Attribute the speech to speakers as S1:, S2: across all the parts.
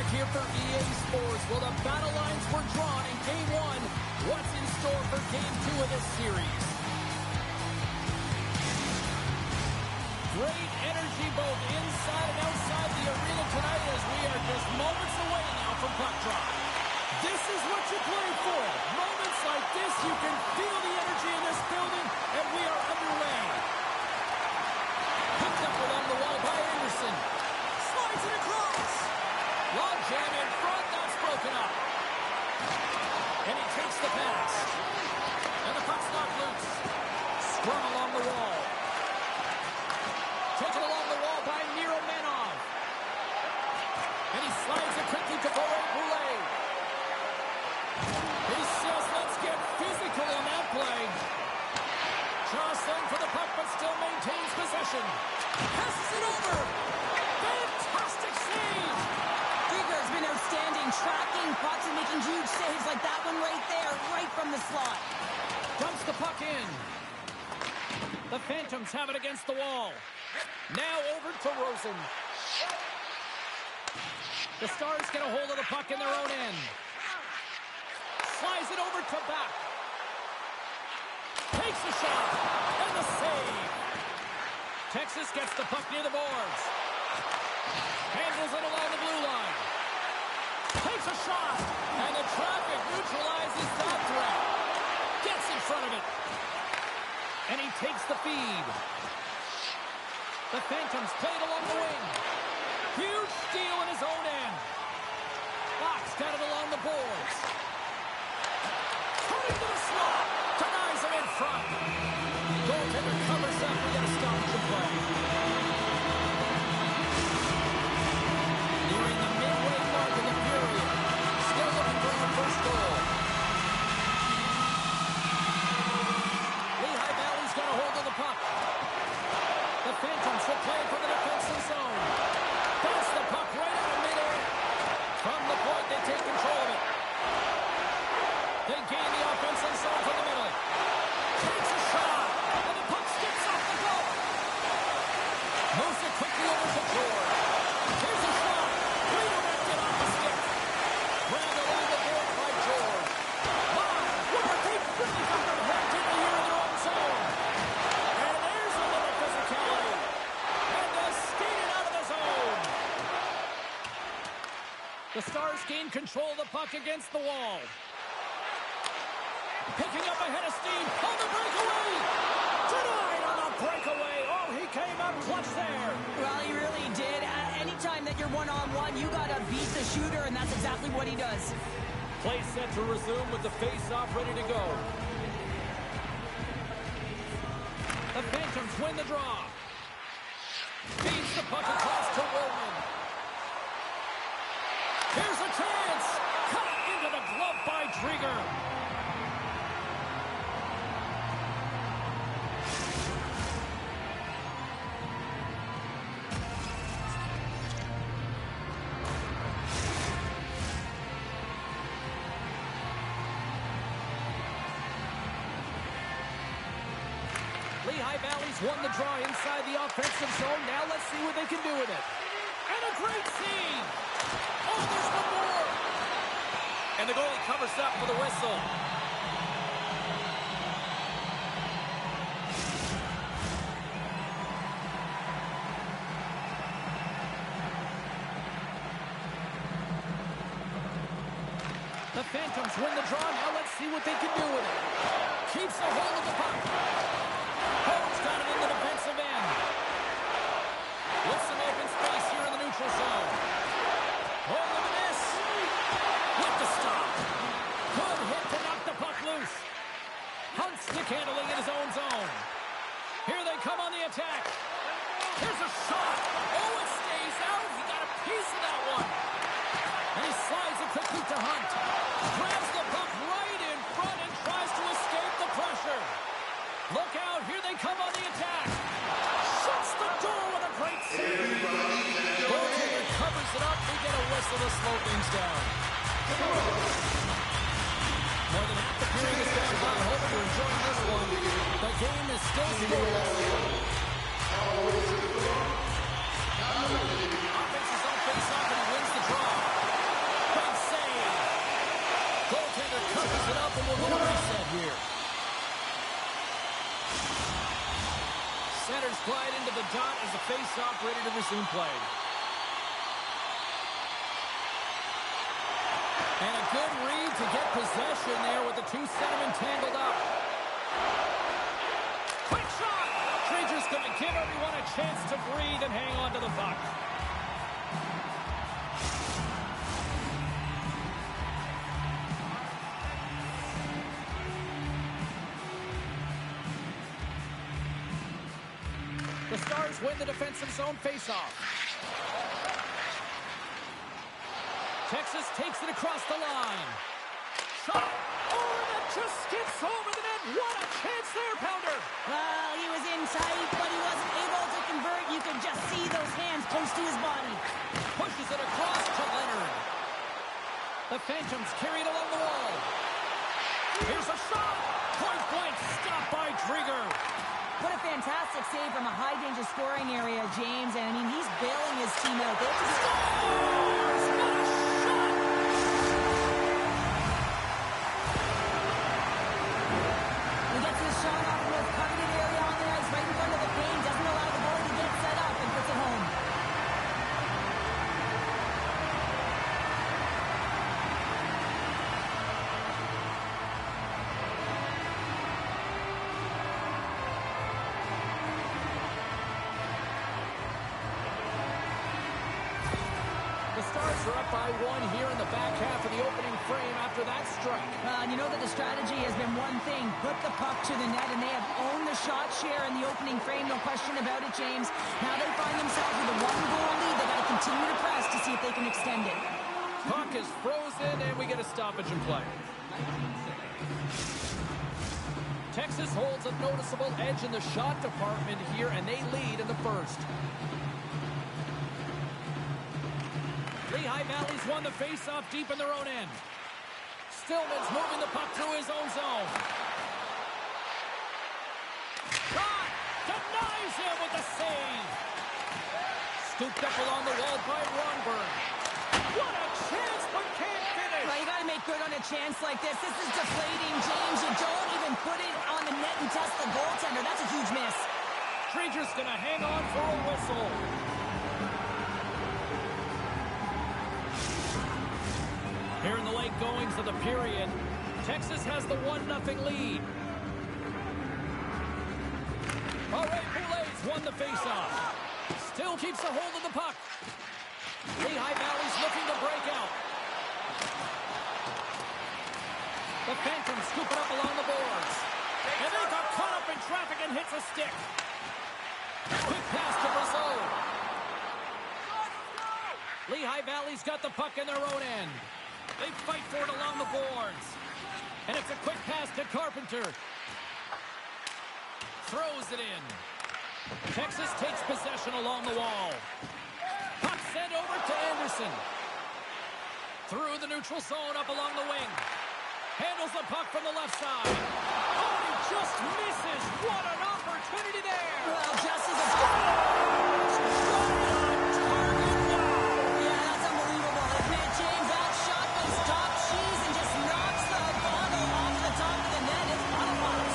S1: back here for EA Sports. Well, the battle lines were drawn in Game 1. What's in store for Game 2 of this series? Great energy both inside and outside the arena tonight as we are just moments away now from puck drop. This is what you play for. Moments like this, you can feel the energy in this building, and we are underway. Picked up along the wall by Anderson. Slides it across. Long jam in front, that's broken up. And he takes the pass. And the puck's knocked loose. Scrum along the wall. Taken along the wall by Miromanov. And he slides it quickly to Boulet. He says, let's get physical on that play. Jostling for the puck, but still maintains possession. Passes it over. Fantastic save.
S2: Drieger's been outstanding, tracking pucks and making huge saves like that one right there, right from the slot.
S1: Dumps the puck in. The Phantoms have it against the wall. Now over to Rosen. The Stars get a hold of the puck in their own end. Slides it over to Back. Takes a shot. And the save. Texas gets the puck near the boards. Handles it along the blue line. Takes a shot. And the traffic neutralizes that threat. Gets in front of it. And he takes the feed. The Phantoms played along the wing. Huge steal in his own end. Fox got it along the boards. Turning to the slot. Denies him in front. Goaltender covers up. We got to stop the play. Nearing the midway mark of the period. Still looking for our first goal. Lehigh Valley's got a hold of the puck. The Phantoms will play for the defensive zone. Pass the puck right out of midair. From the point, they take control of it. They gain the offensive zone from the middle. Takes a shot. And the puck skips off the goal. Moves it quickly over to George. Here's a shot. Redirected off the stick. Grabbed along the board by George. What a deep really got them hacked in here in their own zone. And there's a little physicality. And they skated out of the zone. The Stars gain control of the puck against the wall. Picking up ahead of steam on the breakaway. Denied on the breakaway. Oh, he came up clutch there.
S2: Well, he really did. Anytime that you're one-on-one, you got to beat the shooter, and that's exactly what he does.
S1: Play set to resume with the face-off ready to go. The Phantoms win the draw. Feeds the puck across to Roman. Here's a chance. Cut into the glove by Drieger. Lehigh Valley's won the draw inside the offensive zone. Now let's see what they can do with it. And a great save. Oh, there's one more. And the goalie covers up for the whistle. The Phantoms win the draw. Now let's see what they can do with it. Keeps a hold of the puck. Holmes got it in the defensive end. With some open space here in the neutral zone. Oh, look at this. With the stop. Good hit to knock the puck loose. Hunt stick handling in his own zone. Here they come on the attack. Here's a shot. Oh, it stays out. He got a piece of that one. And he slides it quickly to Hunt. Grabs the puck right in front and tries to escape the pressure. Look out. Here they come on the attack. Shuts the door with a great save. Goaltender covers it up. We get a whistle to slow things down. More than half the period is gone by. Hope you're enjoying this one. The game is still scoreless. Offense is on face-off and he wins the draw. Lays it up, and we'll go to reset here. Centers glide into the dot as the face-off ready to resume play. And a good read to get possession there with the two centermen tangled up. Quick shot! Rangers going to give everyone a chance to breathe and hang on to the puck. The Stars win the defensive zone faceoff. Texas takes it across the line. Shot! Oh, that just skips over the net. What a chance there, Pounder!
S2: Well, he was in tight, but he wasn't able to convert. You could just see those hands close to his body.
S1: Pushes it across to Leonard. The Phantoms carry it along the wall. Here's a shot! Point blank, stopped by Drieger.
S2: What a fantastic save from a high-danger scoring area, James. And, I mean, he's bailing his team out. They just...
S1: Scores! What a shot!
S2: He gets his shot off in the coveted area on the ice, right in front of the paint. Doesn't allow the goalie to get set up and puts it home.
S1: Stars are up by one here in the back half of the opening frame after that strike.
S2: And you know that the strategy has been one thing, put the puck to the net, and they have owned the shot share in the opening frame, no question about it, James. Now they find themselves with a one-goal lead. They got to continue to press to see if they can extend it.
S1: Puck is frozen, and we get a stoppage in play. Texas holds a noticeable edge in the shot department here, and they lead in the first. Lehigh Valley's won the face-off deep in their own end. Stillman's moving the puck through his own zone. Shot! Denies him with the save! Scooped up along the wall by Ronberg. What a chance, but can't finish!
S2: Well, you got to make good on a chance like this. This is deflating, James. You don't even put it on the net and test the goaltender. That's a huge miss.
S1: Rangers gonna hang on for a whistle. Here in the late goings of the period, Texas has the 1-0 lead. All right, Boulets won the faceoff. Still keeps a hold of the puck. Lehigh Valley's looking to break out. The Phantoms scoop it up along the boards. And they got caught up in traffic and hits a stick. Quick pass to Brazeau. Lehigh Valley's got the puck in their own end. They fight for it along the boards. And it's a quick pass to Carpenter. Throws it in. Texas takes possession along the wall. Puck sent over to Anderson. Through the neutral zone up along the wing. Handles the puck from the left side. Oh, he just misses. What an opportunity there.
S2: Well, just as a... Yeah, that's unbelievable, isn't it, James? That shot goes top cheese and just knocks the bottle off the top of the net. It's bottle box.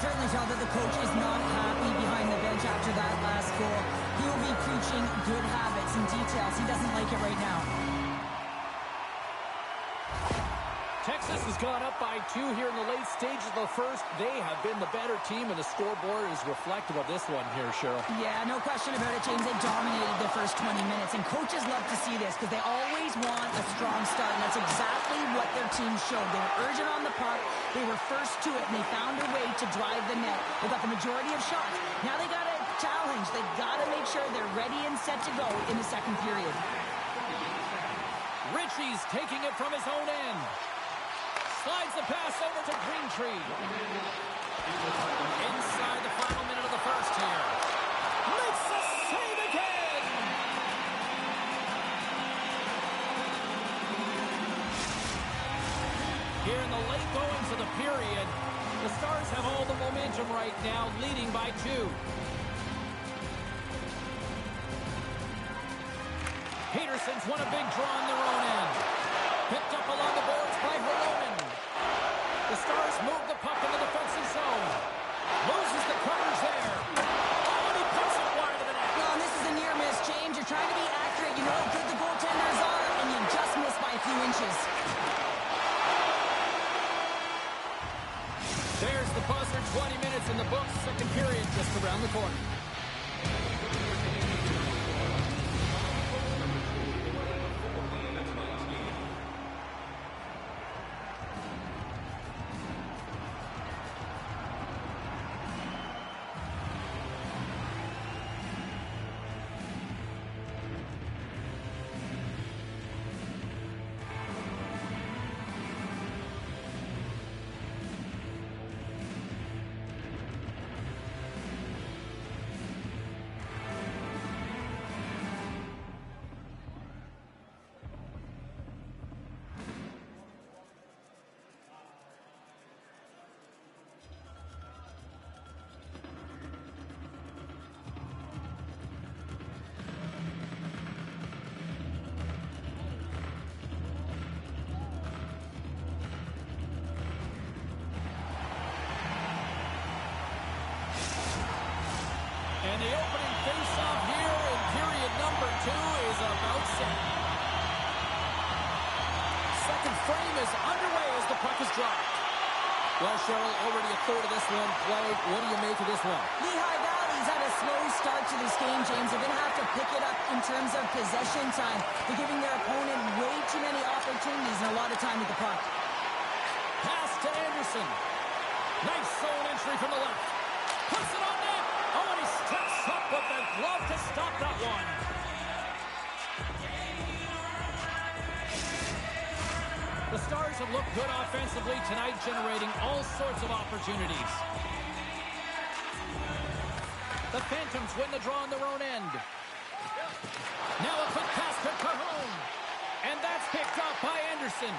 S2: Certainly tell that the coach is not happy behind the bench after that last goal. He will be preaching good habits and details. He doesn't like it right now.
S1: Texas has gone up by 2 here in the late stages of the first. They have been the better team, and the scoreboard is reflective of this one here, Cheryl.
S2: Yeah, no question about it, James. They dominated the first 20 minutes, and coaches love to see this because they always want a strong start, and that's exactly what their team showed. They were urgent on the puck, they were first to it, and they found a way to drive the net. They got the majority of shots. Now they got to challenge. They got to make sure they're ready and set to go in the second period.
S1: Ritchie's taking it from his own end. Slides the pass over to Greentree. Inside the final minute of the first here. Makes the save again! Here in the late goings of the period, the Stars have all the momentum right now, leading by 2. Peterson's won a big draw on their own end. Picked up along the boards by Holonen. The Stars move the puck in the defensive zone. Loses the coverage there. Oh, and he puts it wide of the net.
S2: Well, this is a near miss, James. You're trying to be accurate. You know how good the goaltenders are, and you just miss by a few inches.
S1: There's the buzzer. 20 minutes in the books. Second period just around the corner. And the opening face-off here in period number 2 is about set. Second frame is underway as the puck is dropped. Well, Cheryl, already a third of this one played. What do you make of this one?
S2: Lehigh Valley's had a slow start to this game, James. They're going to have to pick it up in terms of possession time. They're giving their opponent way too many opportunities and a lot of time with the puck.
S1: Pass to Anderson. Nice zone entry from the left. Puts it on net. Oh, and he steps up with the glove to stop that one. The Stars have looked good offensively tonight, generating all sorts of opportunities. The Phantoms win the draw on their own end. Now a quick pass to Cajon. And that's picked up by Anderson.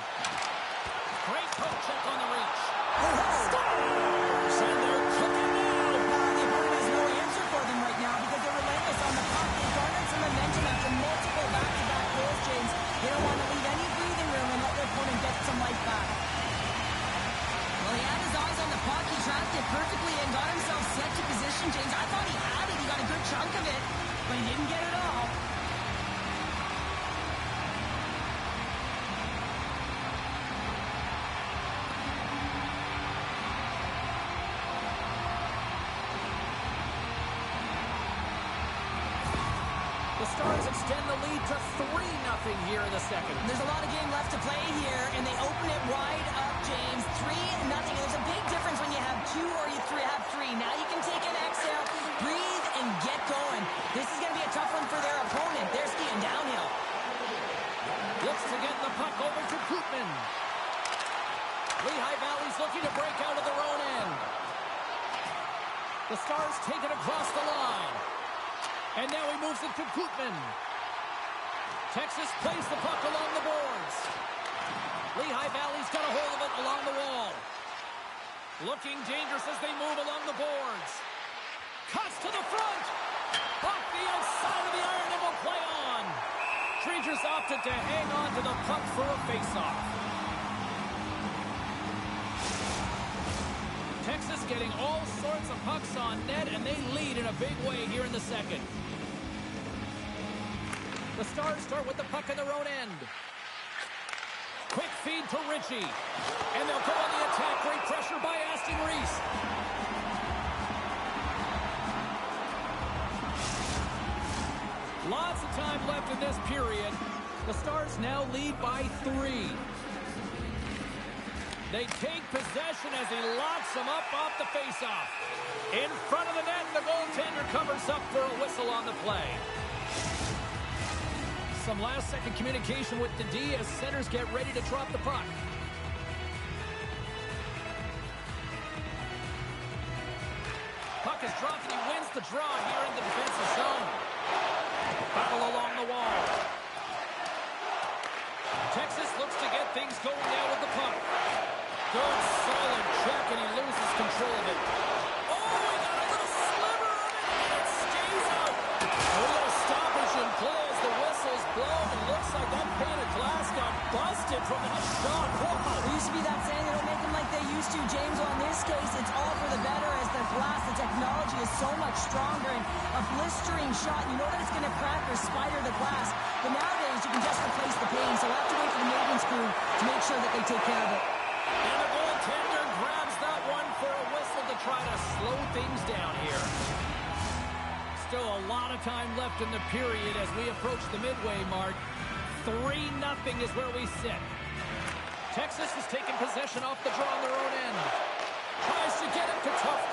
S1: Great poke check on the reach. Stars! And they're cooking now.
S2: The opponent has no answer for them right now because they're relentless on the puck. They've garnered some momentum after multiple back-to-back goals, James. They don't want to leave any breathing room and let their opponent get some life back. Well, he had his eyes on the puck. He tracked it perfectly and got himself set to position, James. I thought he had it. He got a good chunk of it, but he didn't get it all.
S1: The Stars extend the lead to 3-0 here in the second.
S2: There's a lot of game left to play here, and they open it wide up, James. 3-0. There's a big difference when you have 2 or you have 3. Now you can take an exhale, breathe, and get going. This is going to be a tough one for their opponent. They're skiing downhill.
S1: Looks to get the puck over to Koopman. Lehigh Valley's looking to break out of their own end. The Stars take it across the line. And now he moves it to Koopman. Texas plays the puck along the boards. Lehigh Valley's got a hold of it along the wall. Looking dangerous as they move along the boards. Cuts to the front. Off the outside of the iron and will play on. Rangers opted to hang on to the puck for a faceoff. Texas getting all sorts of pucks on net, and they lead in a big way here in the second. The Stars start with the puck in their own end. Quick feed to Ritchie. And they'll go on the attack. Great pressure by Aston Reese. Lots of time left in this period. The Stars now lead by 3. They take possession as he locks them up off the faceoff. In front of the net, the goaltender covers up for a whistle on the play. Some last-second communication with the D as centers get ready to drop the puck. Puck is dropped and he wins the draw here in the defensive zone. Battle along the wall. Texas looks to get things going now with the puck. Good, solid check, and he loses control of it. Oh, he got a little sliver of it, and it stays out. A little stoppage in play as the whistle's blown. It looks like that pane of glass got busted from that shot. Whoa.
S2: It used to be that saying they don't make them like they used to, James. On this case, it's all for the better as the glass, the technology is so much stronger. And a blistering shot, you know that it's going to crack or spider the glass. But nowadays, you can just replace the pane. So we'll have to wait for the maintenance crew to make sure that they take care of it.
S1: And the goaltender grabs that one for a whistle to try to slow things down here. Still a lot of time left in the period as we approach the midway mark. 3-0 is where we sit. Texas has taken possession off the draw on their own end. Tries to get it to Tuft.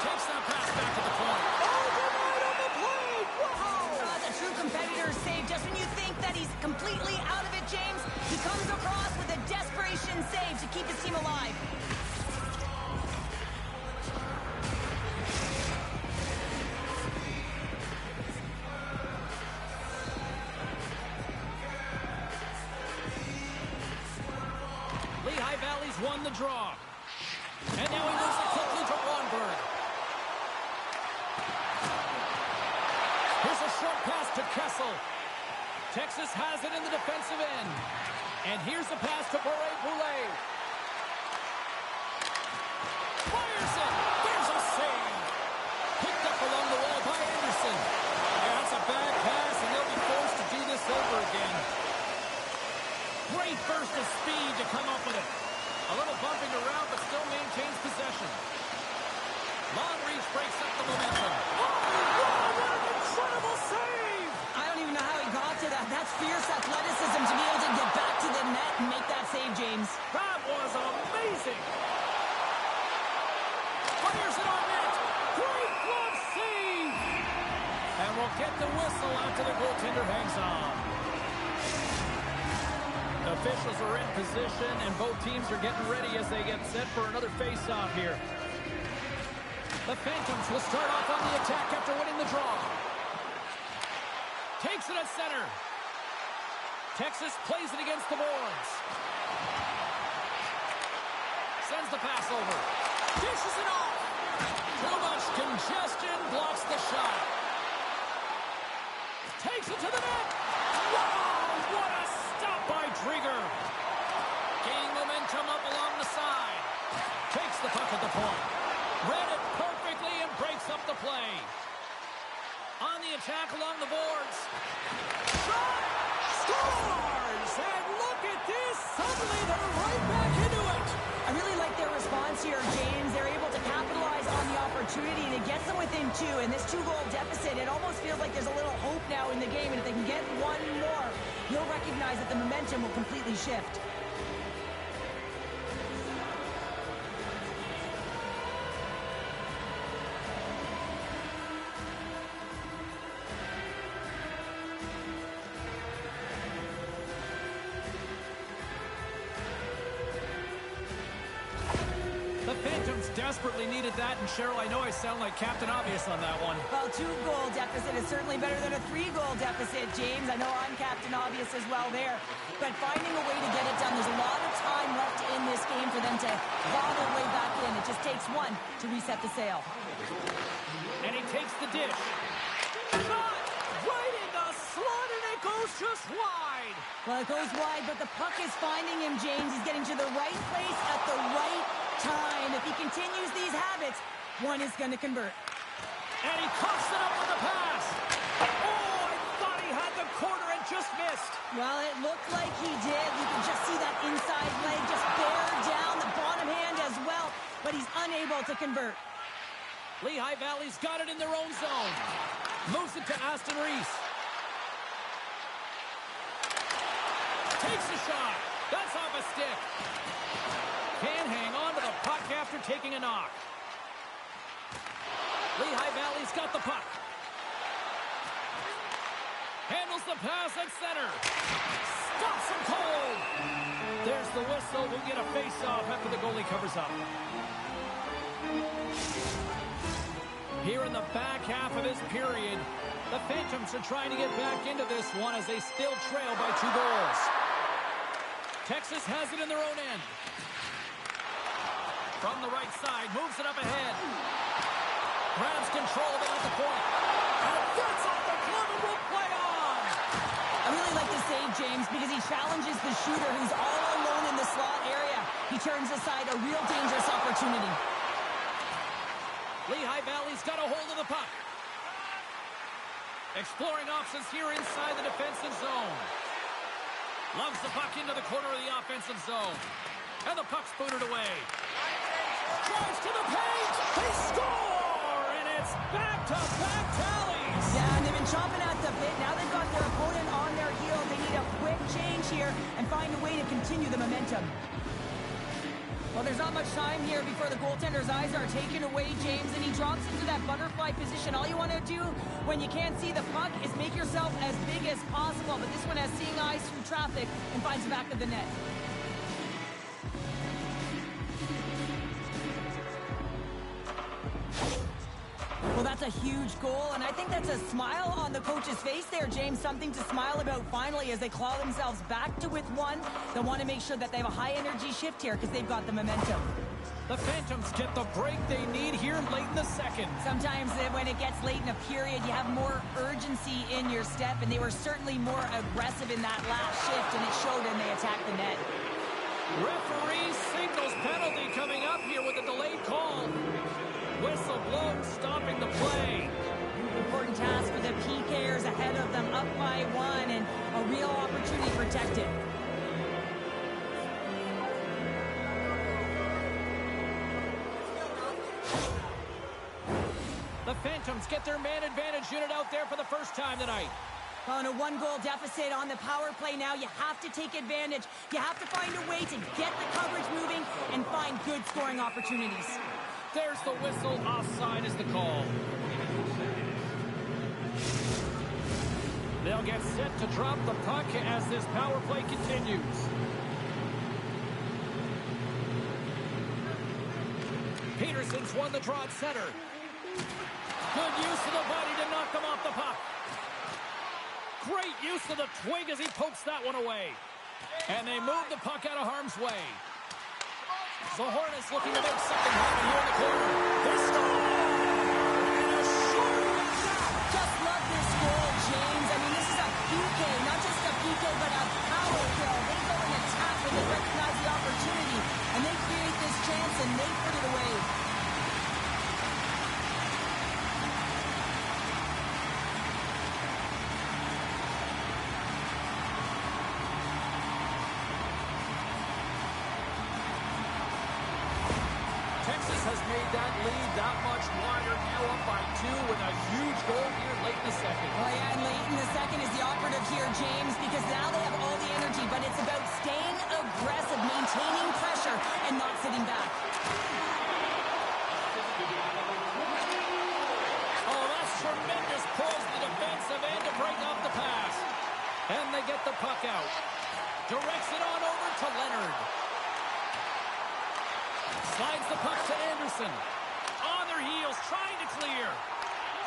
S1: Takes that pass back at the point.
S2: Oh, denied on the play! Wow! That's a true competitor save. Just when you think that he's completely out of it, James, he comes across with a desperation save to keep his team alive.
S1: Lehigh Valley's won the draw. And now he moves it quickly to Ronberg. Here's a short pass to Kessel. Texas has it in the defensive end. And here's a pass to Boulet. Fires it. There's a save. Picked up along the wall by Anderson. Yeah, that's a bad pass, and they'll be forced to do this over again. Great burst of speed to come up with it. A little bumping around, but still maintains possession. Long reach breaks up the momentum. Oh, wow, what an incredible save!
S2: I don't even know how he got to that. That's fierce athleticism to be able to get back to the net and make that save, James.
S1: That was amazing! Fires it on net! Great glove save! And we'll get the whistle after the goaltender hangs on. Officials are in position, and both teams are getting ready as they get set for another face-off here. The Phantoms will start off on the attack after winning the draw. Takes it at center. Texas plays it against the boards. Sends the pass over. Dishes it off. Too much congestion, blocks the shot. Takes it to the net. Wow, what a stop by Drieger. Gaining momentum up along the side. Takes the puck at the point. Read it perfectly and breaks up the play. On the attack along the boards. Shot! Scores! And look at this. Suddenly they're right back into it.
S2: I really like their response here, James. They're able to capitalize on the opportunity to get them within two. And this two-goal deficit, it almost feels like there's a little hope now in the game. And if they can get one more, you'll recognize that the momentum will completely shift.
S1: The Phantoms desperately needed that, and Cheryl, I know I sound like Captain Obvious on that one.
S2: Well, two-goal deficit is certainly better than a three-goal deficit, James. I know I'm Captain Obvious as well there. But finding a way to get it done, there's a lot of time left in this game for them to claw their way back in. It just takes one to reset the sail.
S1: And he takes the dish. Shot! Right in the slot, and it goes just wide.
S2: Well, it goes wide, but the puck is finding him, James. He's getting to the right place at the right time. If he continues these habits, one is going to convert.
S1: And he coughs it up with the pass. Oh, I thought he had the corner and just missed.
S2: Well, it looked like he did. You can just see that inside leg just bear down, the bottom hand as well, but he's unable to convert.
S1: Lehigh Valley's got it in their own zone. Moves it to Aston Reese. Takes a shot. That's off a stick. Can't hang on to the puck after taking a knock. Lehigh Valley's got the puck. Handles the pass at center. Stops him cold. There's the whistle. We'll get a face-off after the goalie covers up. Here in the back half of this period, the Phantoms are trying to get back into this one as they still trail by 2 goals. Texas has it in their own end. From the right side, moves it up ahead. Grabs control of it at the point. And that's off the glove and will play on.
S2: I really like the save, James, because he challenges the shooter who's all alone in the slot area. He turns aside a real dangerous opportunity.
S1: Lehigh Valley's got a hold of the puck. Exploring options here inside the defensive zone. Loves the puck into the corner of the offensive zone. And the puck's booted away. Drives to the paint. They score! And it's back-to-back tallies.
S2: Yeah, and they've been chomping at the bit. Now they've got their opponent on their heels. They need a quick change here and find a way to continue the momentum. Well, there's not much time here before the goaltender's eyes are taken away, James, and he drops into that butterfly position. All you want to do when you can't see the puck is make yourself as big as possible, but this one has seeing eyes through traffic and finds the back of the net. Well, that's a huge goal, and I think that's a smile on the coach's face there, James. Something to smile about finally as they claw themselves back to with one. They want to make sure that they have a high-energy shift here because they've got the momentum.
S1: The Phantoms get the break they need here late in the second.
S2: Sometimes when it gets late in a period, you have more urgency in your step, and they were certainly more aggressive in that last shift, and it showed when they attacked the net.
S1: Referee signals penalty coming up here with a delayed call. Whistle blown, stopping the play.
S2: Important task for the PKers ahead of them, up by one, and a real opportunity protected.
S1: The Phantoms get their man advantage unit out there for the first time tonight.
S2: On a one-goal deficit on the power play now, you have to take advantage. You have to find a way to get the coverage moving and find good scoring opportunities.
S1: There's the whistle. Offside is the call. They'll get set to drop the puck as this power play continues. Peterson's won the draw at center. Good use of the body to knock them off the puck. Great use of the twig as he pokes that one away. And they move the puck out of harm's way. The Hornets looking to make something happen here in the corner. They score! And a short attack.
S2: Just love this goal, James. I mean, this is a PK, not just a PK, but a power kill. They go and attack when they recognize the opportunity, and they create this chance, and they put it away.
S1: Texas has made that lead that much wider, now up by 2 with a huge goal here late in the second.
S2: Oh, yeah, and late in the second is the operative here, James, because now they have all the energy, but it's about staying aggressive, maintaining pressure, and not sitting back.
S1: Oh, that's tremendous pulls the defensive end to break off the pass. And they get the puck out. Directs it on over to Leonard. Slides the puck to Anderson. On their heels, trying to clear.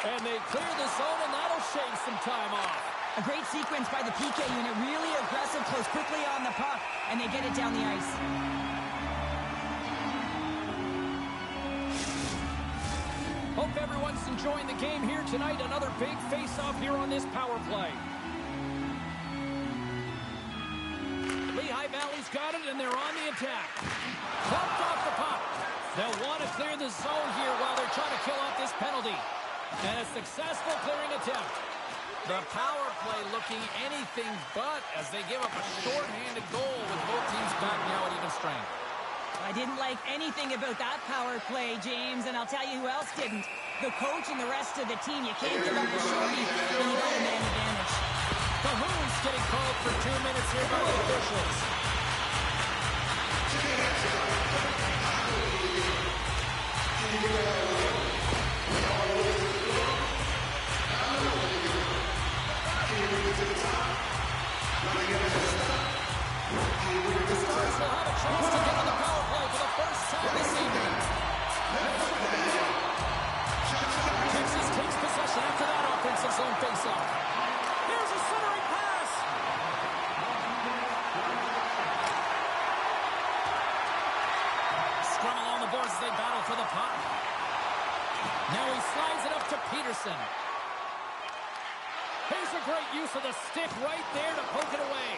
S1: And they clear the zone, and that'll shave some time off.
S2: A great sequence by the PK unit, really aggressive, close quickly on the puck, and they get it down the ice.
S1: Hope everyone's enjoying the game here tonight. Another big face-off here on this power play. Lehigh Valley's got it, and they're on the attack. Pumped off the puck. They'll want to clear the zone here while they're trying to kill off this penalty. And a successful clearing attempt. The power play looking anything but as they give up a short-handed goal with both teams back now at even strength.
S2: I didn't like anything about that power play, James, and I'll tell you who else didn't. The coach and the rest of the team. You can't give up a shorty when you got a man advantage.
S1: The Hoos getting called for 2 minutes here by the officials. The Stars will have a chance to get on the power play for the first time this evening. Texas takes possession after that offensive zone faceoff. Here's a centering pass. to the stick right there to poke it away.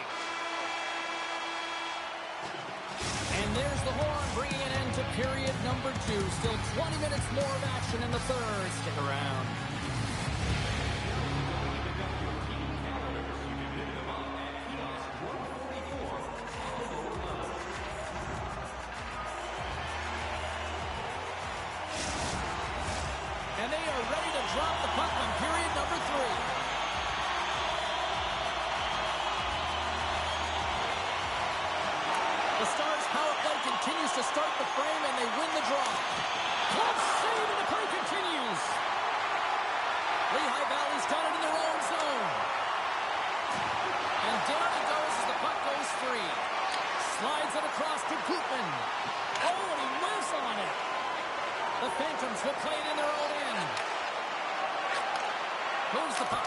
S1: And there's the horn, bringing an end to period number 2. Still 20 minutes more of action in the third. Stick around. And they are ready to drop the puck on period number 3. The Stars' power play continues to start the frame, and they win the draw. Close save, and the play continues. Lehigh Valley's got it in their own zone. And down it goes as the puck goes free. Slides it across to Gutman. Oh, and he whiffs on it. The Phantoms will play it in their own end. Moves the puck.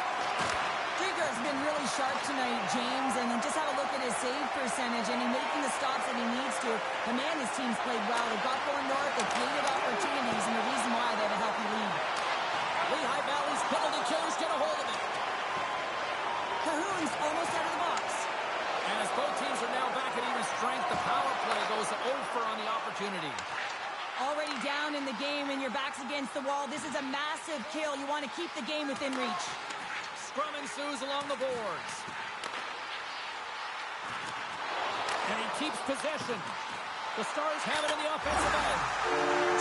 S2: Drieger's been really sharp tonight, James, and just have a look at his save percentage, and he's making the stops that he needs to. The man, his team's played well. They got going north, they created opportunities, and the reason why they have a healthy lead.
S1: Lehigh Valley's penalty killers get a hold of it.
S2: Cahoon's almost out of the box.
S1: And as both teams are now back at even strength, the power play goes over on the opportunity.
S2: Already down in the game, and your back's against the wall. This is a massive kill. You want to keep the game within reach.
S1: Scrum ensues along the boards. And he keeps possession. The Stars have it in the offensive end.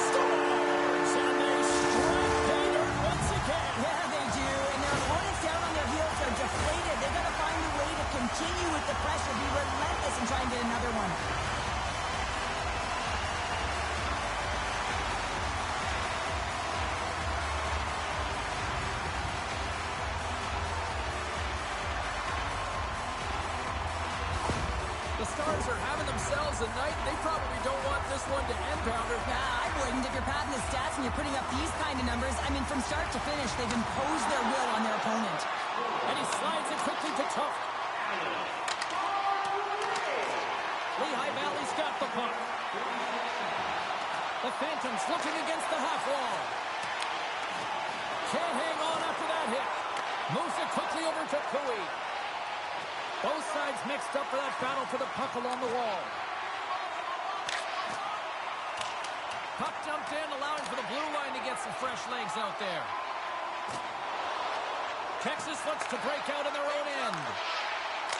S1: Stars! And they strike pay dirt once again.
S2: Yeah, they do. And their opponents down on their heels are deflated. They've got to find a way to continue with the pressure, be relentless, and try and get another one.
S1: The Stars are having themselves a night, and they probably don't want this one to end, Pounder.
S2: Nah, I wouldn't. If you're padding the stats and you're putting up these kind of numbers, I mean, from start to finish, they've imposed their will on their opponent.
S1: And he slides it quickly to Tuft. Lehigh Valley's got the puck. The Phantoms looking against the half wall. Can't hang on after that hit. Moves it quickly over to Cooey. Both sides mixed up for that battle for the puck along the wall. Puck dumped in, allowing for the blue line to get some fresh legs out there. Texas looks to break out in their own end.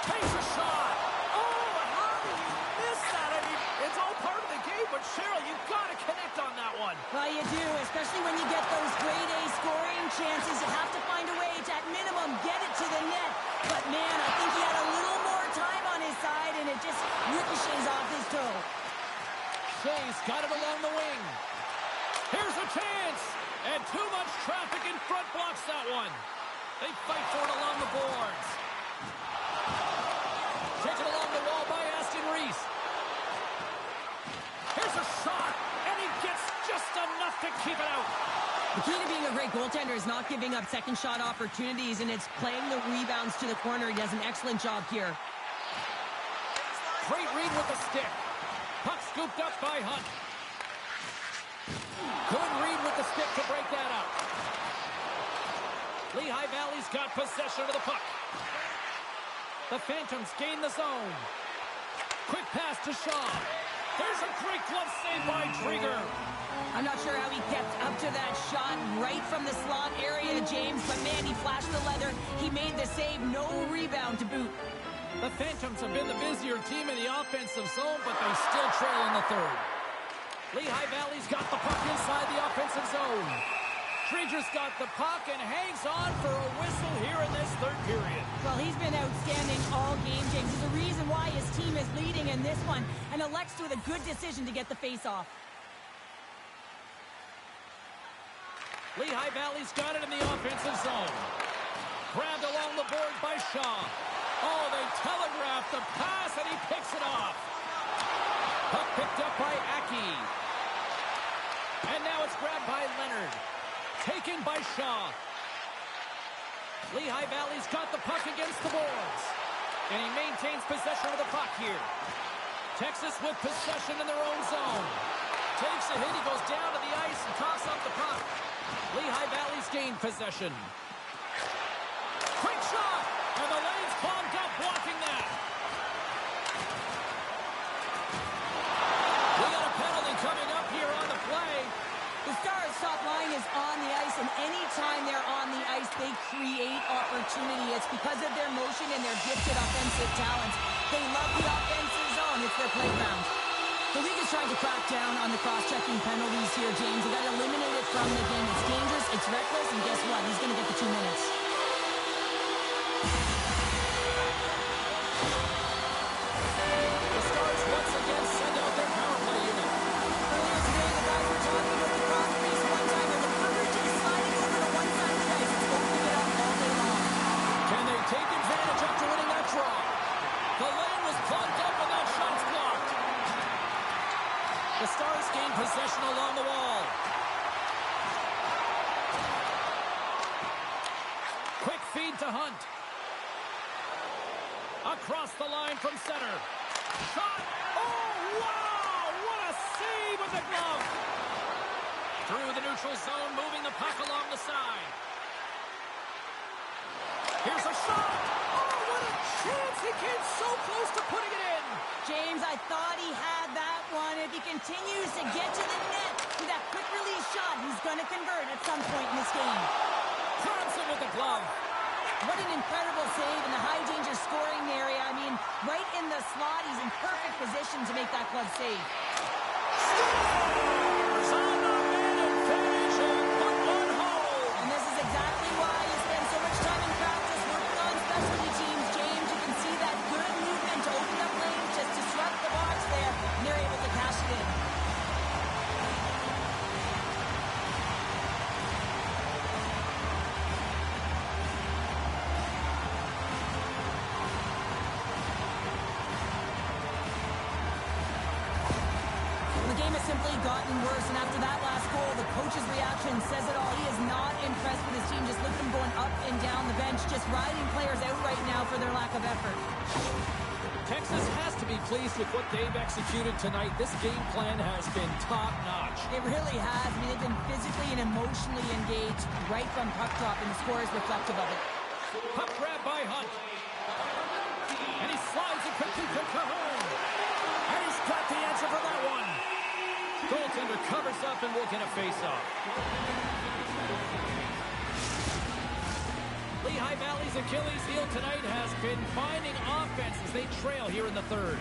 S1: Takes a shot. Oh, how did he miss that? I mean, it's all part of the game, but Cheryl, you've got to connect on that one.
S2: Well, you do, especially when you get those grade A scoring chances. You have to find a way to, at minimum, get it to the net. But, man, I think he had a little more time on his side, and it just ricochets off his toe.
S1: Shea's got it along the wing. Here's a chance. And too much traffic in front blocks that one. They fight for it along the boards. Taken along the wall by Aston Reese. Here's a shot, and he gets just enough to keep it out.
S2: The key to being a great goaltender is not giving up second shot opportunities, and it's playing the rebounds to the corner. He does an excellent job here.
S1: Great read with the stick. Puck scooped up by Hunt. Good read with the stick to break that up. Lehigh Valley's got possession of the puck. The Phantoms gain the zone. Quick pass to Shaw. There's a great glove save by Drieger.
S2: I'm not sure how he kept up to that shot right from the slot area, James, but man, he flashed the leather. He made the save, no rebound to boot.
S1: The Phantoms have been the busier team in the offensive zone, but they still trail in the third. Lehigh Valley's got the puck inside the offensive zone. Drieger's got the puck and hangs on for a whistle here in this third period.
S2: Well, he's been outstanding all game, James. There's a reason why his team is leading in this one, and elects with a good decision to get the face-off.
S1: Lehigh Valley's got it in the offensive zone. Grabbed along the board by Shaw. Oh, they telegraphed the pass, and he picks it off. Puck picked up by Aki. And now it's grabbed by Leonard. Taken by Shaw. Lehigh Valley's got the puck against the boards. And he maintains possession of the puck here. Texas with possession in their own zone. Takes a hit, he goes down to the ice and coughs up the puck. Lehigh Valley's gained possession. Quick shot! And the
S2: their gifted offensive talents. They love the offensive zone. It's their playground. The league is trying to crack down on the cross-checking penalties here, James. They got to eliminate it from the game. It's dangerous, it's reckless, and guess what? He's going to get the 2 minutes.
S1: The Stars once again send out their power play unit.
S2: Earlier today, the guys were talking about the cross crease one time, and the coverage is sliding over to one side of the ice. It's opening it up all day long.
S1: Can they take advantage after winning that draw? The lane was plugged up and that shot's blocked. The Stars gain possession along the wall. Quick feed to Hunt. Across the line from center. Shot! Oh, wow! What a save with the glove! Through the neutral zone, moving the puck along the side. Here's a shot! Oh, what a chance! He came so close to putting it in!
S2: James, I thought he had that one. If he continues to get to the net with that quick release shot, he's going to convert at some point in this game.
S1: Thompson with the glove.
S2: What an incredible save in the high-danger scoring area. I mean, right in the slot, he's in perfect position to make that glove save.
S1: Scores on the minute finish and put on hold.
S2: And this is exactly why you spend so much time in practice working on specialty teams, James. You can see that good movement to open up lanes, just disrupt the box there, and they're able to cash it in. The game has simply gotten worse, and after that last goal, the coach's reaction says it all. He is not impressed with his team. Just look at him going up and down the bench, just riding players out right now for their lack of effort.
S1: Texas has to be pleased with what they've executed tonight. This game plan has been top-notch.
S2: It really has. I mean, they've been physically and emotionally engaged right from puck drop, and the score is reflective of it.
S1: Puck grab by Hunt. And he slides it quickly to Cajon. And he's got the answer for that one. Goaltender covers up and will get a face-off. Lehigh Valley's Achilles heel tonight has been finding offense as they trail here in the third.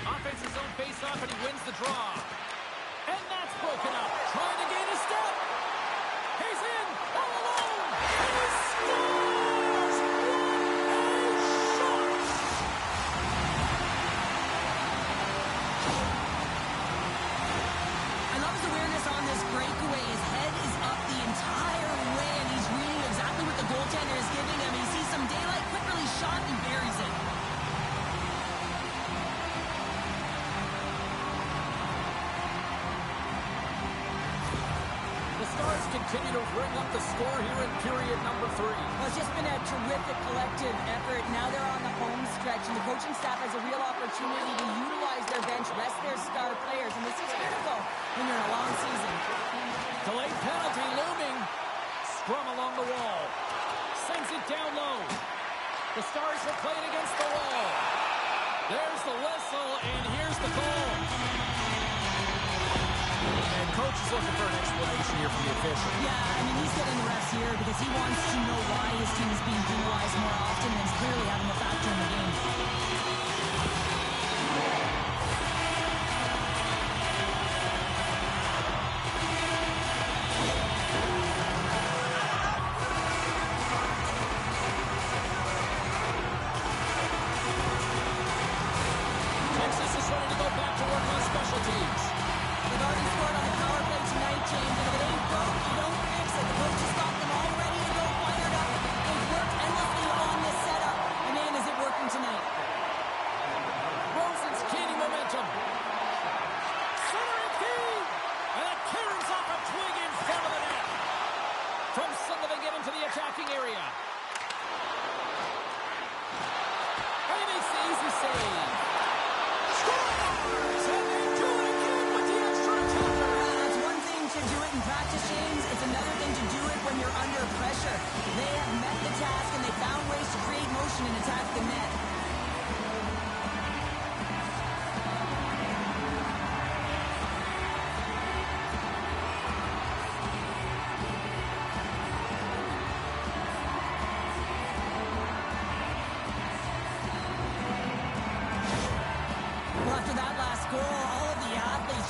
S1: Offense's own face-off, and he wins the draw. And that's broken up. Trying to gain a step. He's in all alone. And he scores! What a shot!
S2: I love his awareness on this breakaway. His head is up the entire way, and he's reading exactly what the goaltender is giving him. He sees some daylight, quick release shot, and buries it.
S1: The Stars continue to ring up the score here in period number 3.
S2: Well, it's just been a terrific collective effort. Now they're on the home stretch, and the coaching staff has a real opportunity to utilize their bench, rest their star players, and this is critical when you're in a long season.
S1: Delayed penalty looming. Scrum along the wall. Sends it down low. The Stars are playing against the wall. There's the whistle, and here's the goal. And coach is looking for an explanation here from the official.
S2: Yeah, I mean, he's getting the refs here because he wants to know why his team is being penalized more often, and it's clearly having a factor in the game.
S1: Texas is ready to go back to work on special teams.
S2: They've already scored on the power play tonight, James, and if it ain't broke, you don't fix it. The coach has got them all ready to go, fired up. They've worked endlessly on this setup, and man, is it working tonight.
S1: Rosen's gaining momentum. Center feed! And that clears off a twig in front of the net. From Sullivan, get into the attacking area. And he makes the easy save. Scores! And they do it again with the extra attacker.
S2: It's one thing to do it in practice, James. It's another thing to do it when you're under pressure. They have met the task, and they found ways to create motion and attack the net.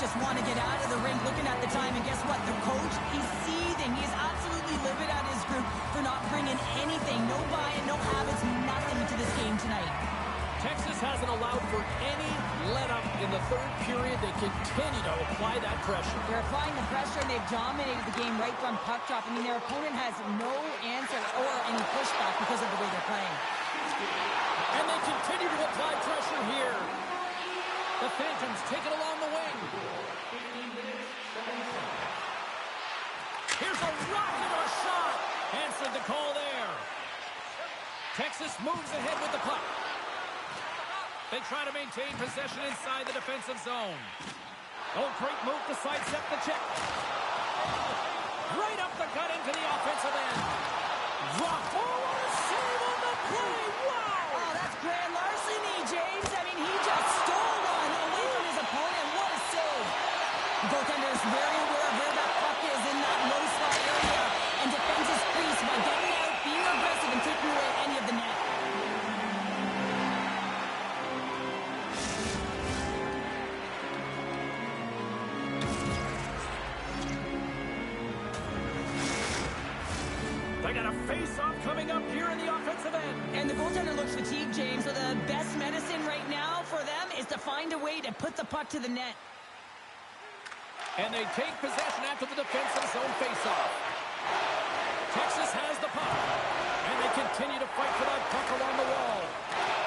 S2: just want to get out of the rink looking at the time, and guess what? The coach, he's seething. He's absolutely livid at his group for not bringing anything. No buy-in, no habits, nothing to this game tonight.
S1: Texas hasn't allowed for any let-up in the third period. They continue to apply that pressure.
S2: They're applying the pressure, and they've dominated the game right from puck drop. I mean, their opponent has no answer or any pushback because of the way they're playing.
S1: And they continue to apply pressure here. The Phantoms take it along the wing. Here's a rocket of a shot. Answered the call there. Texas moves ahead with the puck. They try to maintain possession inside the defensive zone. Oh, great move to sidestep the check. Right up the gut into the offensive end. Rock. Oh, what a save on the play. Wow.
S2: Oh, that's grand larceny, James. I mean, he just stole one away from his opponent. What a save. The goaltender is very aware of where that puck is in that low slot area and defends his crease by getting out, being aggressive, and taking away any of the net.
S1: They got a face-off coming up here in the offensive end.
S2: And the goaltender looks fatigued, James, so the best medicine right now for them is to find a way to put the puck to the net.
S1: And they take possession after the defensive zone face-off. Texas has the puck. And they continue to fight for that puck along the wall.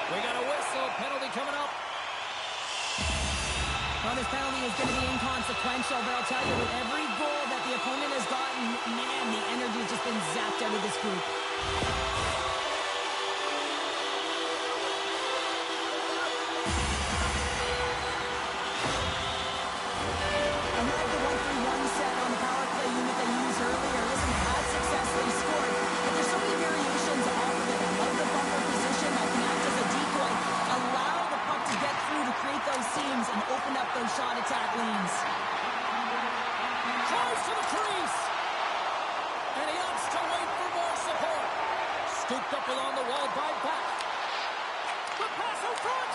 S1: We got a whistle. Penalty coming up.
S2: Well, this penalty is going to be inconsequential, but I'll tell you, with every goal that the opponent has gotten, man, the energy has just been zapped out of this group. I like the 1-3-1 set on the power play unit they used earlier. Listen, they had success, they scored, but there's so many variations off of it. I love the bumper position that can act as a decoy, allow the puck to get through to create those seams and open up those shot attack lanes.
S1: Tries to the crease. And he opts to wait for more support. Scooped up along the wall by Back. The pass in front.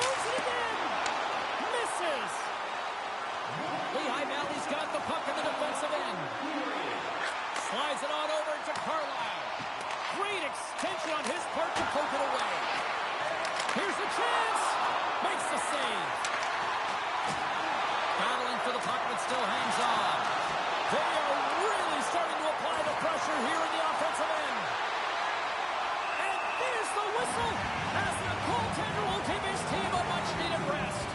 S1: Moves it again. Misses. Lehigh Valley's got the puck in the defensive end. Slides it on over to Carlisle. Great extension on his part to poke it away. Here's the chance. Makes the save. Battling for the puck, but still hangs on. They are really starting to apply the pressure here in the offensive end. And there's the whistle as the goaltender will give his team a much-needed rest.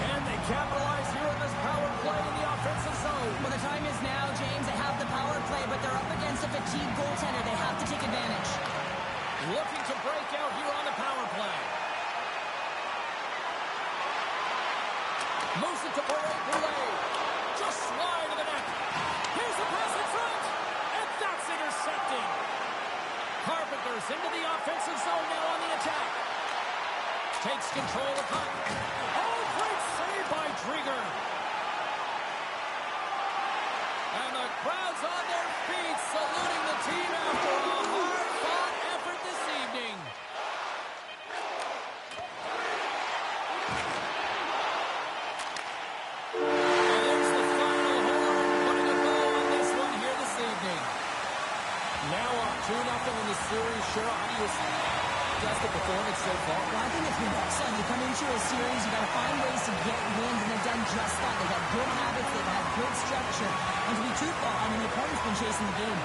S1: Can they capitalize here on this power play in the offensive zone?
S2: Well, the time is now, James. They have the power play, but they're up against a fatigued goaltender. They have to take advantage.
S1: Looking to break out here on the power play. Moves it to Boulet. Just slide to the net. Here's the pass in front. And that's intercepted. Carpenter's into the offensive zone now on the attack. Takes control of the puck. Oh, great save by Drieger. And the crowd's on their feet saluting the team after a hard-fought effort this evening. And there's the final horn, putting a bow on this one here this evening. Now up 2-0 in the series. Cheryl, how do you assess the performance so far?
S2: Well, I think it's been excellent. You come into a series, you got to find ways to get wins, and they've done just that. They've had good habits, they've had good structure, and to be truthful, I mean, the opponent's been chasing the game.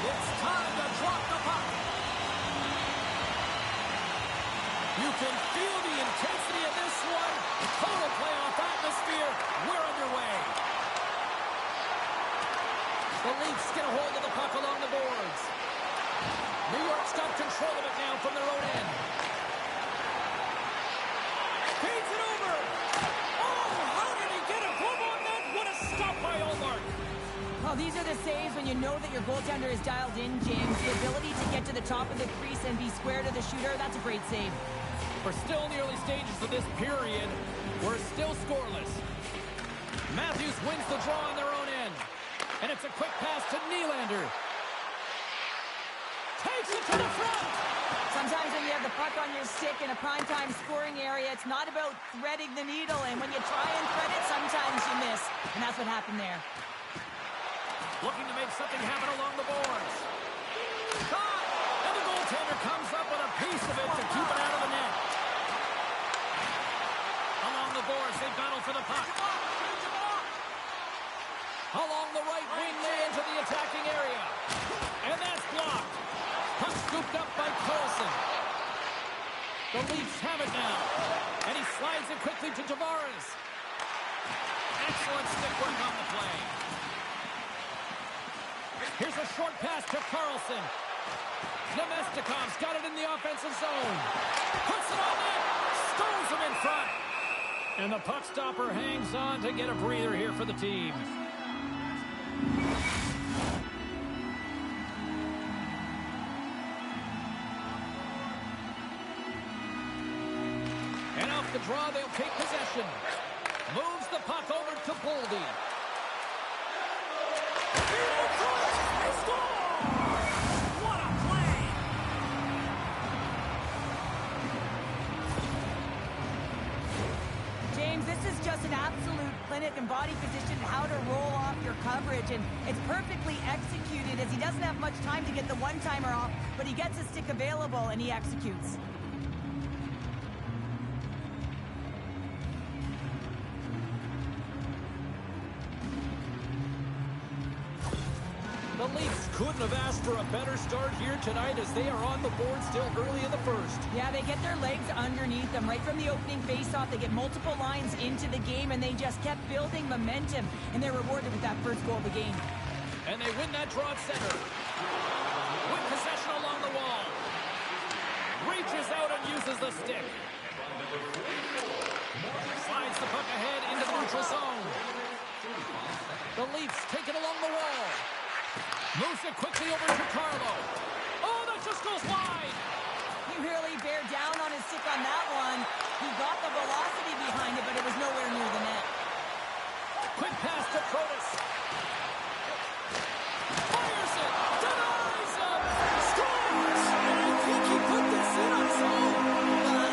S1: It's time to drop the puck. You can feel the intensity of this one. Total playoff atmosphere. We're underway. The Leafs get a hold of the puck along the boards. New York's got control of it now from their own end. Feeds it over. Oh, how did he get a glove on that? What a stop by Ullmark.
S2: Well, these are the saves when you know that your goaltender is dialed in, James. The ability to get to the top of the crease and be square to the shooter, that's a great save.
S1: We're still in the early stages of this period. We're still scoreless. Matthews wins the draw on their own end. And it's a quick pass to Nylander. Takes it to the front.
S2: Sometimes when you have the puck on your stick in a primetime scoring area, it's not about threading the needle. And when you try and thread it, sometimes you miss. And that's what happened there.
S1: Looking to make something happen along the boards. Shot! And the goaltender comes up with a piece of it to keep it out of the net. Along the boards, they battle for the puck. Along the right wing, they enter the attacking area. And that's blocked. Puck scooped up by Carlson. The Leafs have it now. And he slides it quickly to Tavares. Excellent stick work on the play. Here's a short pass to Carlson. Nemestikov's got it in the offensive zone. Puts it on net. Stones him in front. And the puck stopper hangs on to get a breather here for the team. And off the draw, they'll take possession. Moves the puck over to Boldy. They score! What a play!
S2: James, this is just an absolute clinic and body position and how to roll off your coverage. And it's perfectly executed as he doesn't have much time to get the one-timer off, but he gets a stick available and he executes.
S1: The Leafs couldn't have asked for a better start here tonight as they are on the board still early in the first.
S2: Yeah, they get their legs underneath them right from the opening faceoff. They get multiple lines into the game, and they just kept building momentum, and they're rewarded with that first goal of the game.
S1: And they win that draw at center. With possession along the wall. Reaches out and uses the stick. Slides the puck ahead into the neutral zone. The Leafs take it along the wall. Moves it quickly over to Carlo. Oh, that just goes wide.
S2: He really bared down on his stick on that one. He got the velocity behind it, but it was nowhere near the net.
S1: Quick pass to Protas. Fires it. Denies him. Scores. I think he put this in on his own.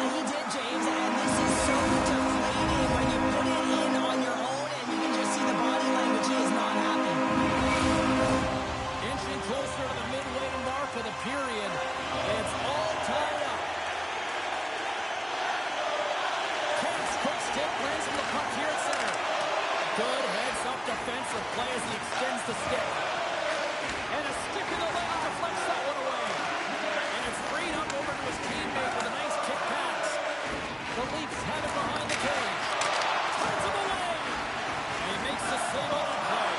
S2: He did, James, and this is so deflating when you put it in on your own, and you can just see the body language. He is not happy.
S1: Inching closer to the midway mark of the period. It's all tied up. Kane's quick stick brings him the puck here at center. Good heads-up defensive play as he extends the stick. And a stick in the lane deflects that one away. And it's freed up over to his teammate with a nice kick pass. The Leafs have it behind the cage. Turns him away. And he makes the save on the play.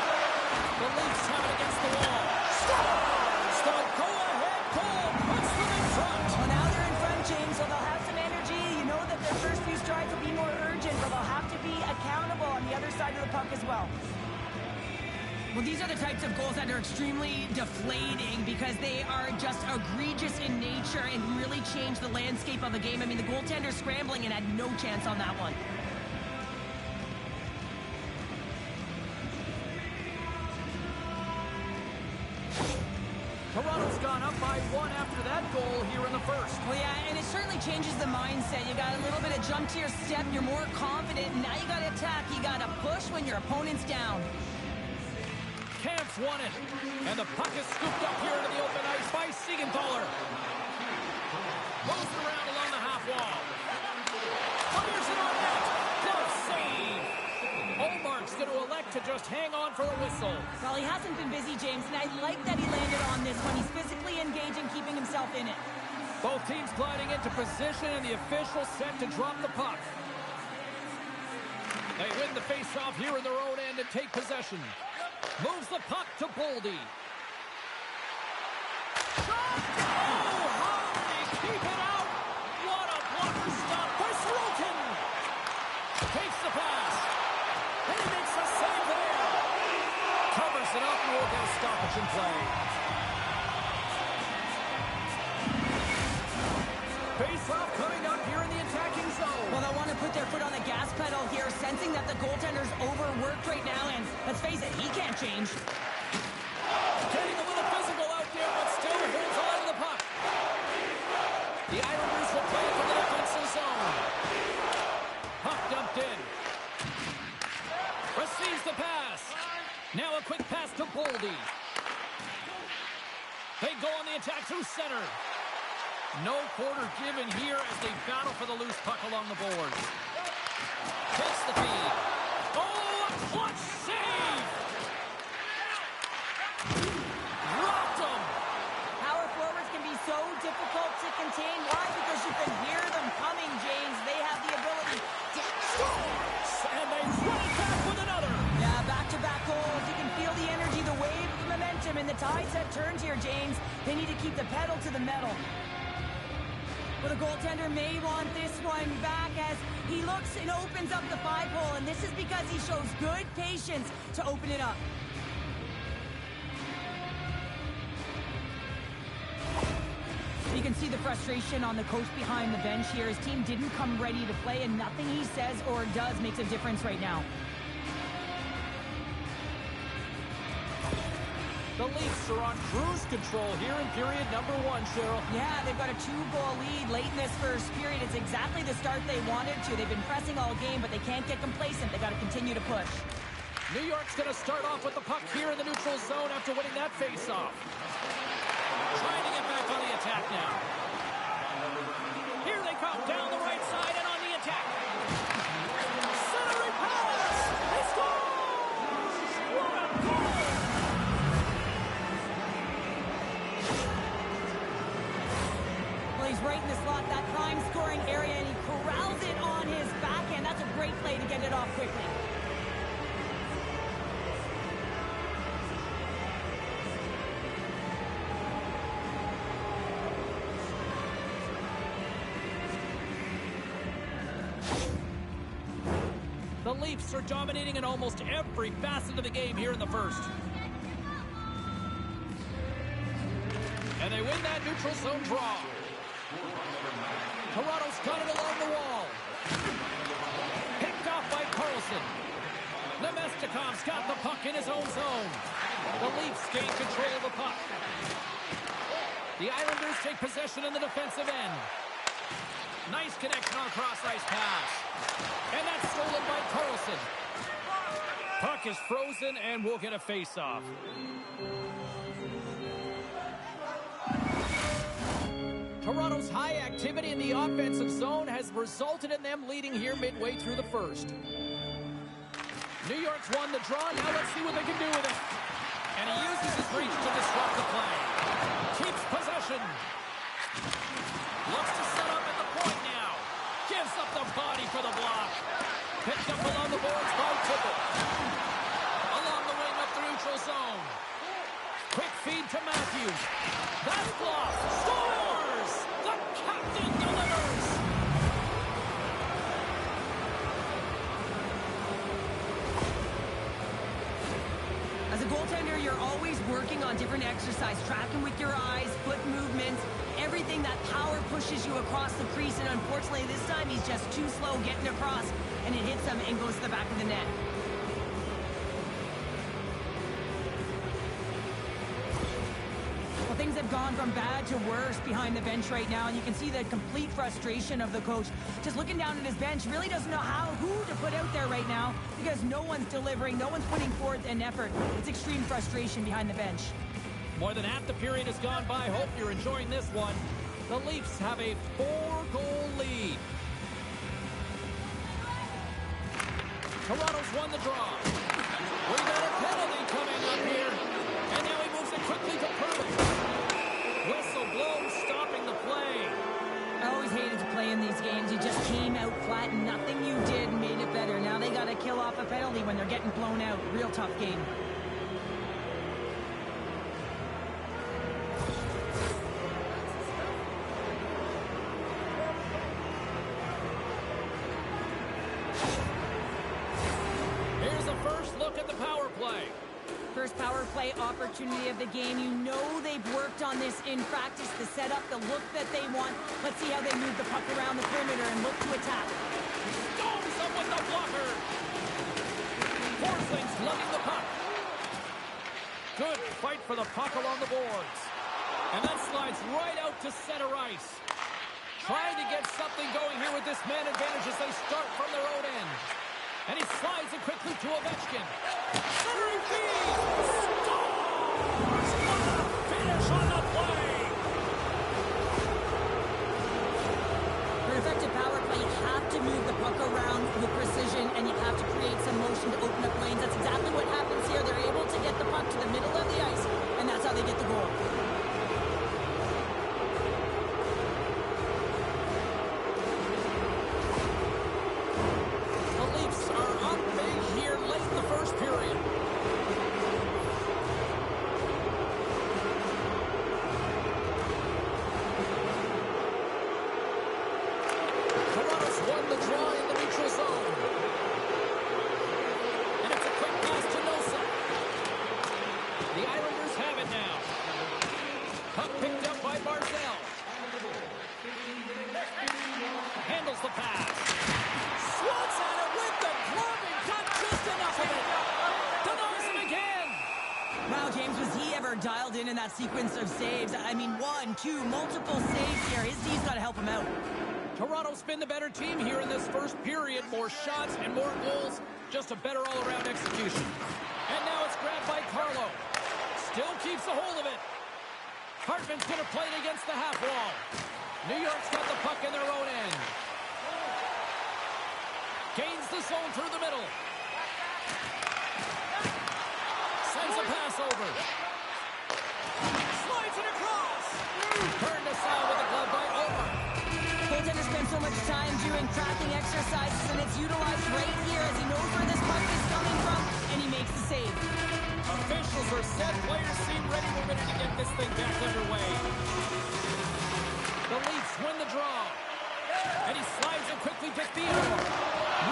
S1: The Leafs have it against the wall. Scores! The go-ahead goal puts them in front.
S2: Well, now they're in front, James, so they'll have some energy. You know that their first few strides will be more urgent, but they'll have to be accountable on the other side of the puck as well. Well, these are the types of goals that are extremely deflating because they are just egregious in nature and really change the landscape of the game. I mean, the goaltender scrambling and had no chance on that one.
S1: Toronto's gone up by one after that goal here in the first.
S2: Well, yeah, and it certainly changes the mindset. You got a little bit of jump to your step. You're more confident. And now you got to attack. You got to push when your opponent's down.
S1: Camp's won it. And the puck is scooped up here into the open ice by Siegenthaler. Moves around along the half wall. Fires it on net. Glove save. Ullmark's going to elect look to just hang on for the whistle.
S2: Well, he hasn't been busy, James, and I like that he landed on this one. He's physically engaging, keeping himself in it.
S1: Both teams gliding into position, and the official set to drop the puck. They win the face-off here in their own end and take possession. Moves the puck to Boldy. Shot! Oh, how did he keep it out? What a blocker stop by Sorokin. Takes the pass. And he makes the save there. Covers it up and will get a stoppage in play. Face-off coming up here in the attacking zone.
S2: Well, they'll want to put their foot on the gas pedal here, sensing that the goaltender's overworked right now, and let's face it, he can't change.
S1: Getting a little physical out there, but still holds on to the puck. The Islanders will play for the defensive zone. Puck dumped in. Receives the pass. Now a quick pass to Boldy. They go on the attack through center. No quarter given here as they battle for the loose puck along the boards. Takes the feed. Oh, a clutch save! Rocked him!
S2: Power forwards can be so difficult to contain. Why? Because you can hear them coming, James. They have the ability to
S1: Scores! And they run it back with another!
S2: Yeah, back-to-back goals. You can feel the energy, the wave of momentum, and the tides have turned here, James. They need to keep the pedal to the metal. Well, the goaltender may want this one back as he looks and opens up the 5-hole, and this is because he shows good patience to open it up. You can see the frustration on the coach behind the bench here. His team didn't come ready to play, and nothing he says or does makes a difference right now.
S1: The Leafs are on cruise control here in period number 1, Cheryl.
S2: Yeah, they've got a 2-goal lead late in this first period. It's exactly the start they wanted to. They've been pressing all game, but they can't get complacent. They've got to continue to push.
S1: New York's going to start off with the puck here in the neutral zone after winning that faceoff. Trying to get back on the attack now. Here they come down the right side and on the attack. Centering pass! They score! What a goal!
S2: Well, he's right in the slot, that prime scoring area, and he corrals it on his backhand. That's a great play to get it off quickly.
S1: The Leafs are dominating in almost every facet of the game here in the first. And they win that neutral zone draw. Toronto's got it along the wall. Picked off by Carlson. Nemestikov's got the puck in his own zone. The Leafs gain control of the puck. The Islanders take possession in the defensive end. Nice connection on a cross-ice pass. And that's stolen by Carlson. Puck is frozen and we'll get a face-off. Toronto's high activity in the offensive zone has resulted in them leading here midway through the first. New York's won the draw. Now let's see what they can do with it. And he uses his reach to disrupt the play. Keeps possession. Looks to set up at the point now. Gives up the body for the block. Picked up along the boards by Tipple. Along the wing up the neutral zone. Quick feed to Matthews. That's blocked. Scores! The captain delivers!
S2: As a goaltender, you're always working on different exercise, tracking with your eyes, foot movements, everything that power pushes you across the crease, and unfortunately this time he's just too slow getting across, and it hits him and goes to the back of the net. Well, things have gone from bad to worse behind the bench right now, and you can see the complete frustration of the coach. Just looking down at his bench, really doesn't know who to put out there right now because no one's delivering, no one's putting forth an effort. It's extreme frustration behind the bench.
S1: More than half the period has gone by. Hope you're enjoying this one. The Leafs have a 4-goal lead. Toronto's won the draw. We got a penalty coming up here. And now he moves it quickly to Purvis. Whistle blows, stopping the play.
S2: I always hated to play in these games. You just came out flat and nothing you did made it better. Now they got to kill off a penalty when they're getting blown out. Real tough game.
S1: Here's the first look at the power play.
S2: First power play opportunity of the game. You know they've worked on this in practice, the setup, the look that they want. Let's see how they move the puck around the perimeter and look to attack.
S1: Stones up with the blocker. Forsling's lugging the puck. Good fight for the puck along the boards. And that slides right out to center ice. Trying to get something going here with this man advantage as they start from their own end. And he slides it quickly to Ovechkin. Centering feed! Scores! What a finish on the play!
S2: For an effective power play, you have to move the puck around with precision, and you have to create some motion to open up lanes. That's exactly what happens here. They're able to get the puck to the middle of the ice, and that's how they get the goal.
S1: Handles the pass. Swats at it with the glove and got just enough of it. Denies him again.
S2: Wow, James, was he ever dialed in that sequence of saves? I mean, one, two, multiple saves here. His D's got to help him out.
S1: Toronto's been the better team here in this first period. More shots and more goals. Just a better all-around execution. And now it's grabbed by Carlo. Still keeps a hold of it. Hartman's going to play it against the half wall. New York's got the puck in their own end. Gains the zone through the middle. Sends a pass over. Slides it across. Turned aside with a glove by Omar.
S2: Goaltender spends so much time doing tracking exercises, and it's utilized right here as he knows where this puck is coming from, and he makes the save.
S1: Officials are set. Players seem ready. We're ready to get this thing back underway. The Leafs win the draw. And he slides it quickly to Theodore.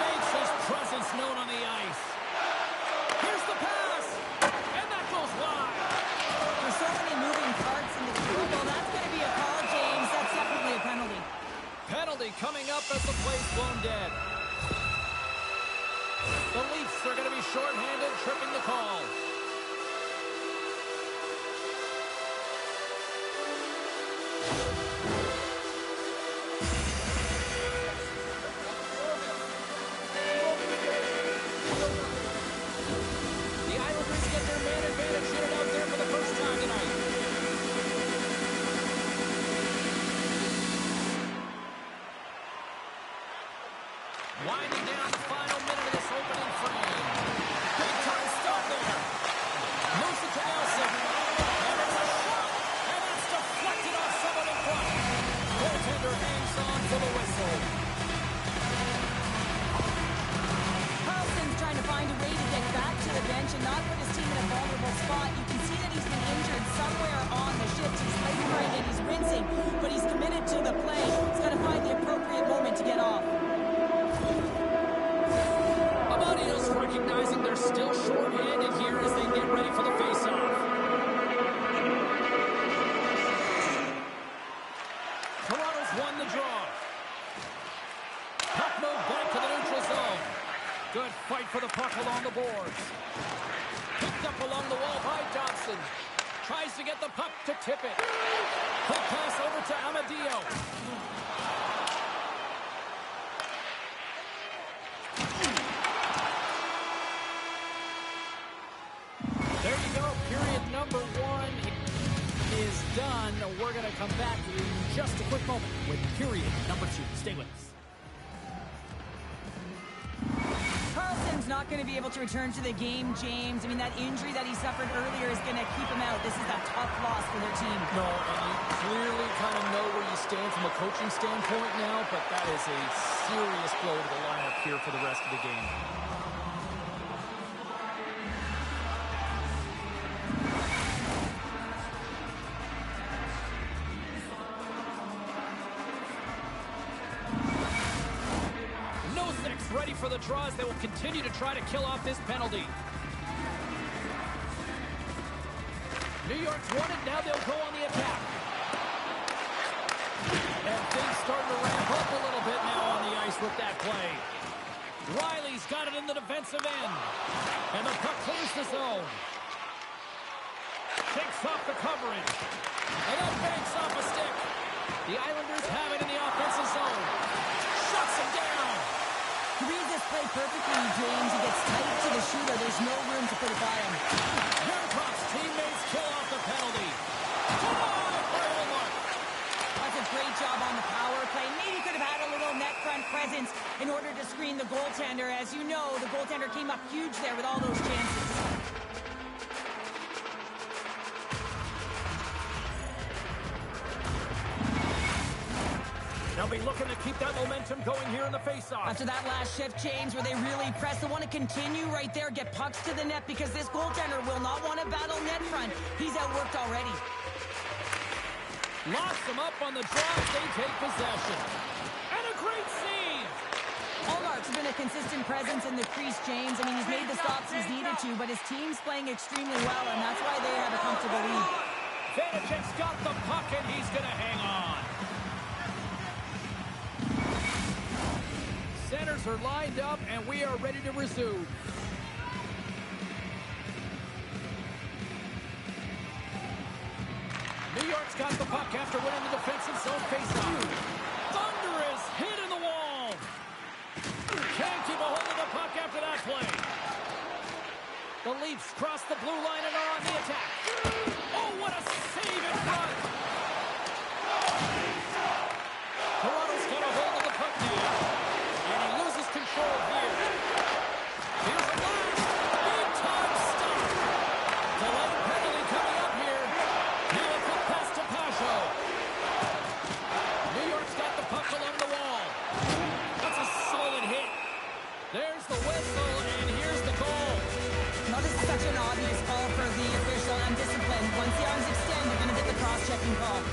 S1: Makes his presence known on the ice. Here's the pass. And that goes wide.
S2: There's so many moving parts in the field. Well, that's going to be a call, James. That's definitely a penalty.
S1: Penalty coming up as the play's blown dead. The Leafs are going to be shorthanded, tripping the call. Winding down the final minute of this opening frame. Big time stop there. Moves it to Nelson. And it's a shot. And that's deflected off someone in front. Goaltender hangs on for the whistle.
S2: Carlson's trying to find a way to get back to the bench and not put his team in a vulnerable spot. You can see that he's been injured somewhere on the shift. He's laboring and he's rinsing, but he's committed to the play. He's got to find the appropriate moment to get off.
S1: Amadio's recognizing they're still short-handed here as they get ready for the face-off. Toronto's won the draw. Puck moved back to the neutral zone. Good fight for the puck along the boards. Picked up along the wall by Dobson. Tries to get the puck to tip it. Quick pass over to Amadio. There you go. Period number one is done. We're going to come back in just a quick moment with period number two. Stay with us.
S2: Carlson's Tavares not going to be able to return to the game, James. I mean, that injury that he suffered earlier is going to keep him out. This is a tough loss for their team.
S1: No, and you clearly kind of know where you stand from a coaching standpoint now, but that is a serious blow to the lineup here for the rest of the game. Ready for the draws. They will continue to try to kill off this penalty. New York's won it. Now they'll go on the attack. And things starting to ramp up a little bit now on the ice with that play. Riley's got it in the defensive end. And the puck clears the zone. Takes off the coverage. And then banks off a stick. The Islanders have it in the offensive zone. Shuts him down.
S2: He reads this play perfectly, James. He gets tight to the shooter. There's no room to put it by him.
S1: Yarncroft's teammates kill off the penalty.
S2: That's a great job on the power play. Maybe could have had a little net front presence in order to screen the goaltender. As you know, the goaltender came up huge there with all those chances.
S1: They'll be looking to keep that momentum going here in the faceoff.
S2: After that last shift, James, where they really press, they want to continue right there, get pucks to the net, because this goaltender will not want to battle net front. He's outworked already.
S1: Locks them up on the drive. They take possession. And a great save.
S2: Allmark's been a consistent presence in the crease, James. I mean, he's made the stops he's needed to, but his team's playing extremely well, and that's why they have a comfortable lead.
S1: Vanecek's got the puck, and he's going to hang on. Centers are lined up, and we are ready to resume. New York's got the puck after winning the defensive zone faceoff. Thunderous hit in the wall. Can't keep a hold of the puck after that play. The Leafs cross the blue line and are on the attack. Oh, what a save in front. Toronto's got a hold of the puck now. And he loses control here. Here's a blast. Big time stop. Delayed penalty coming up here. Now a quick pass to Pajot. New York's got the puck along the wall. That's a solid hit. There's the whistle, and here's the goal.
S2: Now, this is such an obvious call for the official. Undisciplined. Once the arms extend, you're going to get the cross-checking call.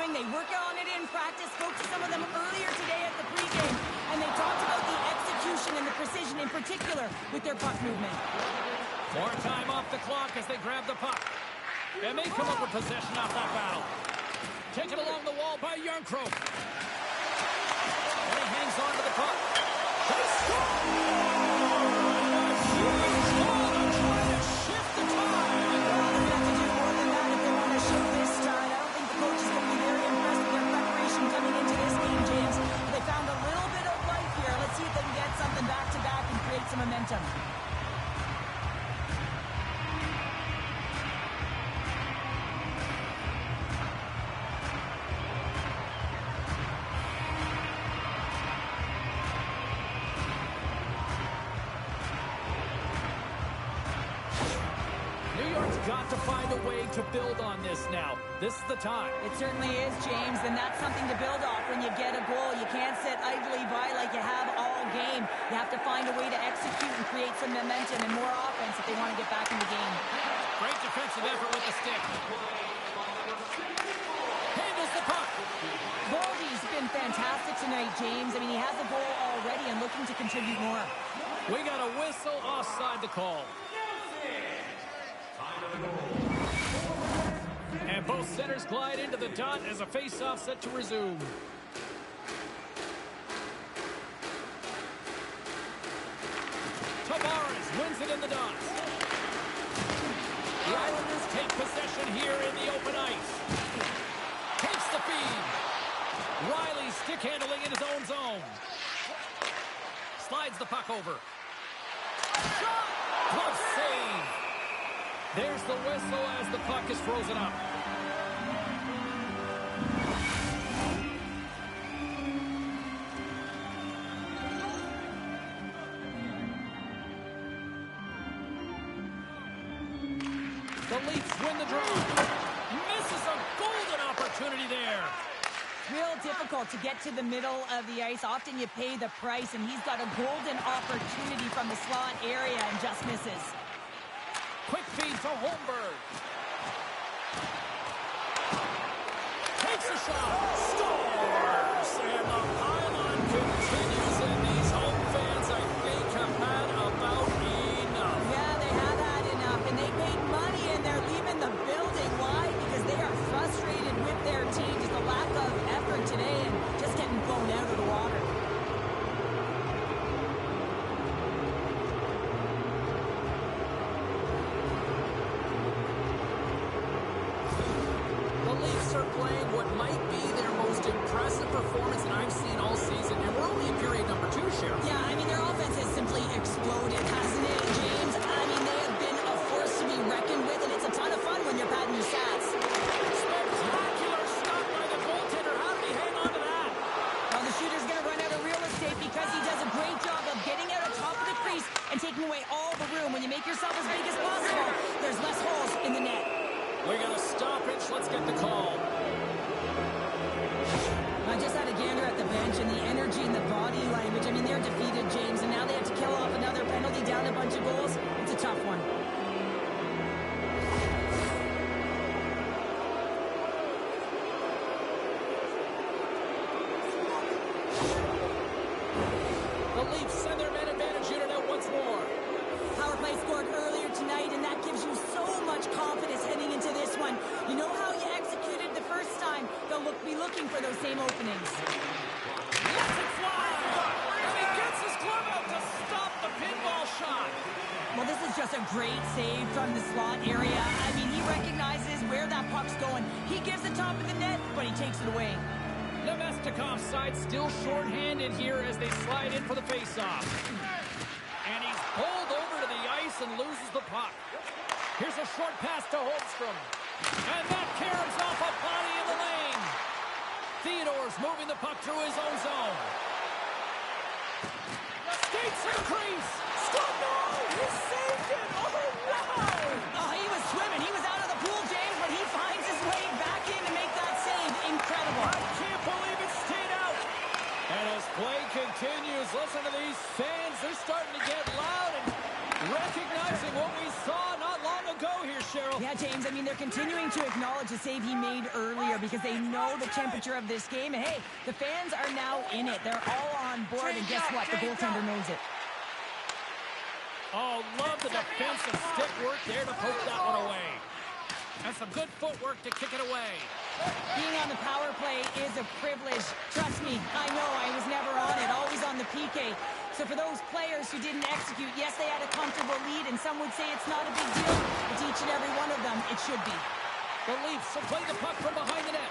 S2: They work on it in practice. Spoke to some of them earlier today at the pregame, and they talked about the execution and the precision in particular with their puck movement.
S1: More time off the clock as they grab the puck. And they come up with possession off that battle. Taken along the wall by Yarncroft. And he hangs on to the puck. They score! A huge goal to try to shift the tide.
S2: Well, they're going to have to do more than that if they want to shift this tide. I don't think the coach is going to be very impressed with their preparation coming into this game, James. They found a little bit of life here. Let's see if they can get something back-to-back and create some momentum.
S1: Got to find a way to build on this now. This is the time.
S2: It certainly is, James, and that's something to build off when you get a goal. You can't sit idly by like you have all game. You have to find a way to execute and create some momentum and more offense if they want to get back in the game.
S1: Great defensive effort with the stick. Handles the puck.
S2: Baldy's been fantastic tonight, James. I mean, he has a goal already and looking to contribute more.
S1: We got a whistle offside the call. And both centers glide into the dot as a face-off set to resume. Tavares wins it in the dots. The Islanders take possession here in the open ice. Takes the feed. Slides the puck over. Shot! Glove save. There's the whistle as the puck is frozen up. The Leafs win the draw. Misses a golden opportunity there.
S2: Real difficult to get to the middle of the ice. Often you pay the price, and he's got a golden opportunity from the slot area and just misses.
S1: Quick feed to Holmberg. Takes a shot. Scores! And the pylon continues, and these home fans, I think, have had about enough.
S2: Yeah, they have had enough, and they paid money, and they're leaving the building. Why? Because they are frustrated with their team. Just a lack of effort today and just getting blown out of the water.
S1: The Leafs are playing what might be their most impressive performance that I've seen all season, and we're only in period number 2, Sheriff.
S2: Yeah, I mean, their offense has simply exploded, hasn't it, James? I mean, they have been a force to be reckoned with, and it's a ton of fun when you're padding your stats.
S1: Spectacular stop by the goaltender. How did he hang on to that?
S2: Well, the shooter's going to run out of real estate because he does a great job of getting out on top of the crease and taking away all the room. When you make yourself as big as possible, there's less holes in the net.
S1: We got a stoppage. Let's get the call.
S2: I just had a gander at the bench, and the energy and the body language. I mean, they're defeated, James, and now they have to kill off another penalty, down a bunch of goals. It's a tough one.
S1: The Leafs send their man advantage unit out once more.
S2: Power play scored earlier tonight, and that gives you so much confidence heading into this one. You know how you executed the first time. They'll be looking for those same openings.
S1: Lets it fly. And he gets his glove out to stop the pinball shot.
S2: Well, this is just a great save from the slot area. I mean, he recognizes where that puck's going. He gives the top of the net, but he takes it away.
S1: Nemestikov's side still shorthanded here as they slide in for the faceoff. And he's pulled over to the ice and loses the puck. Here's a short pass to Holmstrom. And that caroms off a body in the lane. Theodore's moving the puck through his own zone. Skates to the crease. Stop! No! He saved it! Oh, wow!
S2: Oh, he was swimming. He was out of the pool, James, but he finds his way back in to make that save. Incredible.
S1: I can't believe it stayed out. And as play continues, listen to these fans. They're starting to get loud and recognizing what we saw not long ago here, Cheryl.
S2: Yeah, James, I mean, they're continuing to acknowledge the save he made earlier because they know the temperature of this game. And, hey, the fans are now in it. They're all on board, and guess what? The goaltender knows it.
S1: Oh, love the defensive stick work there to poke that one away. And some good footwork to kick it away.
S2: Being on the power play is a privilege. Trust me, I know I was never on it, always on the PK. So for those players who didn't execute, yes, they had a comfortable lead, and some would say it's not a big deal. But to each and every one of them, it should be.
S1: The Leafs will play the puck from behind the net.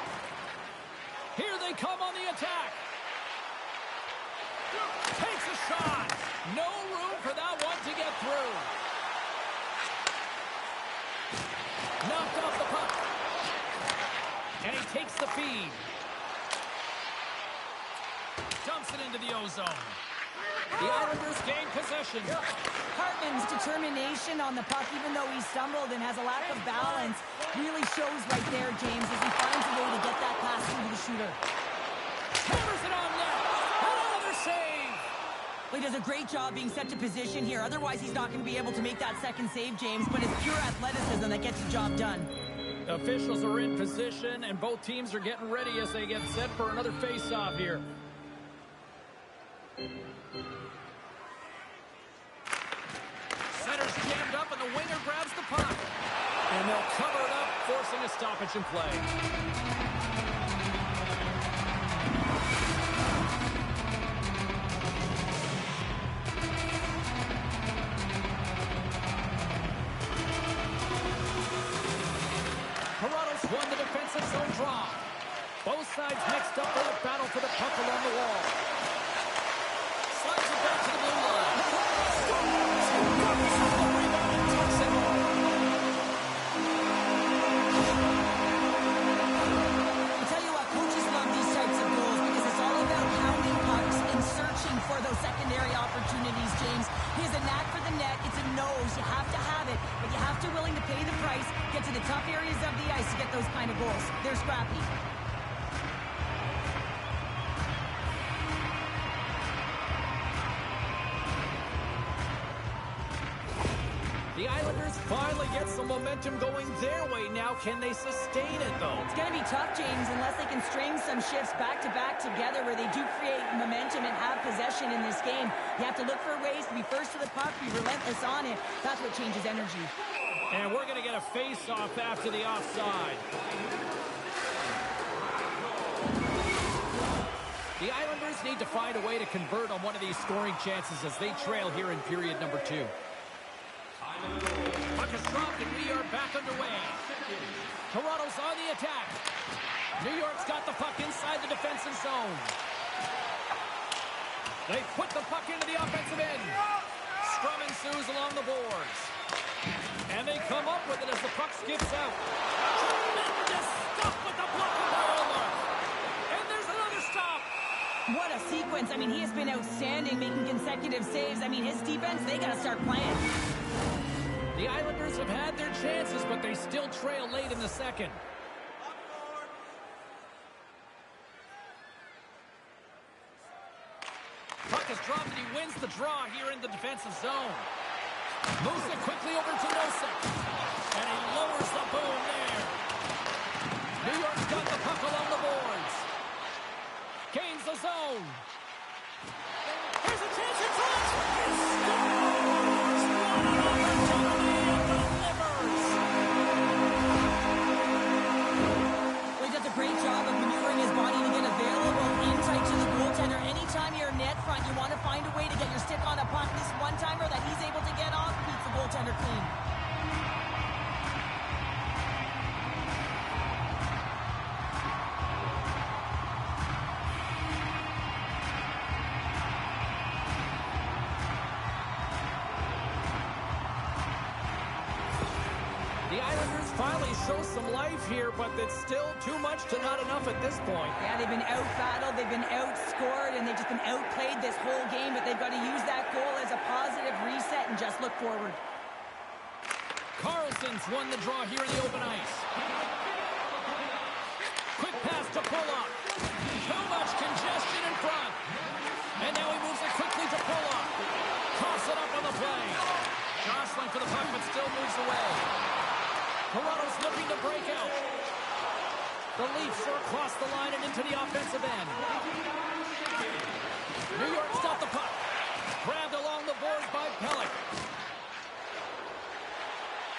S1: Here they come on the attack. Takes a shot. No room for that one to get through. Knocked off the puck. And he takes the feed. Dumps it into the ozone. The Islanders gain possession.
S2: Hartman's determination on the puck, even though he stumbled and has a lack of balance, really shows right there, James, as he finds a way to get that pass through to the shooter.
S1: Hammers it on net. Another save.
S2: Well, he does a great job being set to position here. Otherwise, he's not going to be able to make that second save, James, but it's pure athleticism that gets the job done.
S1: Officials are in position, and both teams are getting ready as they get set for another face-off here. Center's jammed up, and the winger grabs the puck. And they'll cover it up, forcing a stoppage in play. Toronto's won the defensive zone draw. Both sides mixed up in a battle for the puck along the wall. Slides it back. out to the blue line. Scores! The rebound and takes it home.
S2: I'll tell you what, coaches love these types of goals because it's all about pounding pucks and searching for those secondary opportunities, James. He has a knack for the net. It's a nose. You have to have it, but you have to be willing to pay the price, get to the tough areas of the ice to get those kind of goals. They're scrappy.
S1: The Islanders finally get some momentum going their way now. Can they sustain it, though?
S2: It's going to be tough, James, unless they can string some shifts back-to-back together where they do create momentum and have possession in this game. You have to look for ways to be first to the puck, be relentless on it. That's what changes energy.
S1: And we're going to get a face-off after the offside. The Islanders need to find a way to convert on one of these scoring chances as they trail here in period number 2. Puck is dropped and we are back underway. Toronto's on the attack. New York's got the puck inside the defensive zone. They put the puck into the offensive end. Scrum ensues along the boards. And they come up with it as the puck skips out. Tremendous stop with the block by Omar. And there's another stop.
S2: What a sequence. I mean, he has been outstanding, making consecutive saves. I mean, his defense, they got to start playing.
S1: The Islanders have had their chances, but they still trail late in the second. Puck is dropped and he wins the draw here in the defensive zone. Moves it quickly over to Nosek. And he lowers the boom there. New York's got the puck along the boards. Gains the zone. Here's a chance in front. He scores! What an opportunity and delivers!
S2: Well, he does a great job of maneuvering his body to get available in tight to the goaltender. Anytime you're net front, you want to find a way to get your stick on a puck. This one-timer that he's able to get off beats the goaltender clean.
S1: The Islanders finally show some life here, but it's still too much to not enough at this point.
S2: Yeah, they've been out-battled, they've been outscored, and they've just been outplayed this whole game, but they've got to use that goal as a positive reset and just look forward.
S1: Carlson's won the draw here in the open ice. Quick pass to Pulock. Too much congestion in front. And now he moves it quickly to Pulock. Toss it up on the play. Jostling for the puck, but still moves away. Toronto's looking to break out. The Leafs are across the line and into the offensive end. New York's got the puck. Grabbed along the boards by Pellick.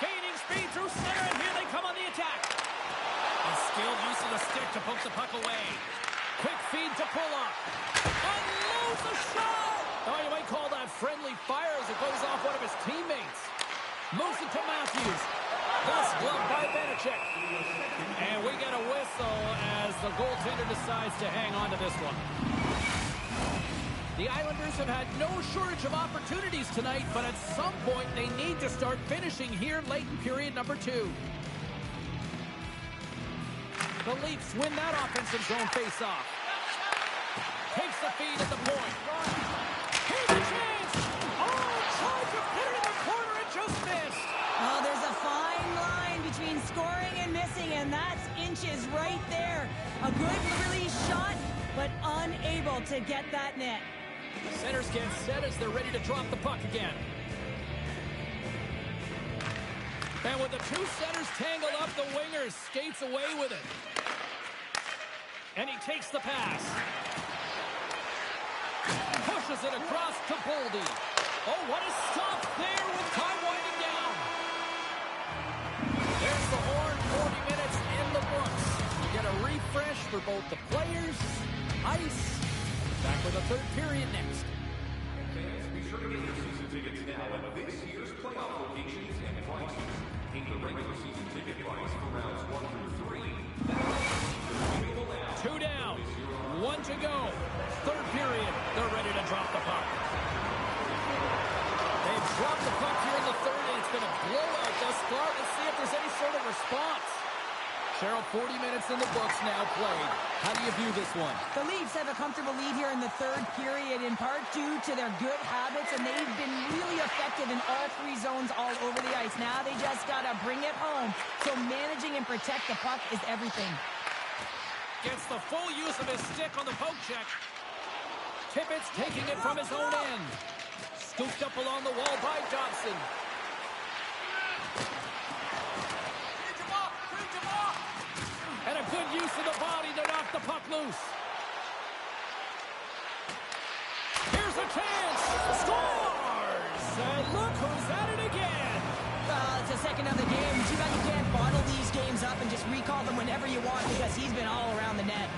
S1: Gaining speed through center, and here they come on the attack. A skilled use of the stick to poke the puck away. Quick feed to Pulock. Unloads the shot! Oh, you might call that friendly fire as it goes off one of his teammates. Moves it to Matthews. Thus gloved by Vanacek. And we get a whistle as the goaltender decides to hang on to this one. The Islanders have had no shortage of opportunities tonight, but at some point they need to start finishing here late in period number 2. The Leafs win that offensive zone face-off. Takes the feed at the point. Here's a chance! Oh, tried to put it in the corner and just missed!
S2: Oh, there's a fine line between scoring and missing, and that's inches right there. A good release shot, but unable to get that net.
S1: Centers get set as they're ready to drop the puck again. And with the two centers tangled up, the winger skates away with it. And he takes the pass. Pushes it across to Boldy. Oh, what a stop there with time winding down. There's the horn, 40 minutes in the books. You get a refresh for both the players, ice. Back with the third period next.
S3: Fans, be sure to get your season tickets now at this year's playoff locations and prices. Pay the regular season ticket price for rounds 1 through 3.
S1: Two down, 1 to go. Third period, they're ready to drop the puck. dropped the puck here in the third, and it's been a blowout thus far. Let's see if there's any sort of response. Cheryl, 40 minutes in the books now played. How do you view this one?
S2: The Leafs have a comfortable lead here in the third period, in part due to their good habits, and they've been really effective in all three zones all over the ice. Now they just got to bring it home. So managing and protect the puck is everything.
S1: Gets the full use of his stick on the poke check. Tippett's taking it from his own end. Scooped up along the wall by Johnson. And a good use of the body to knock the puck loose. Here's a chance. Scores! And look who's at it again.
S2: It's the second of the game. Too bad you can't bottle these games up and just recall them whenever you want, because he's been all around the net.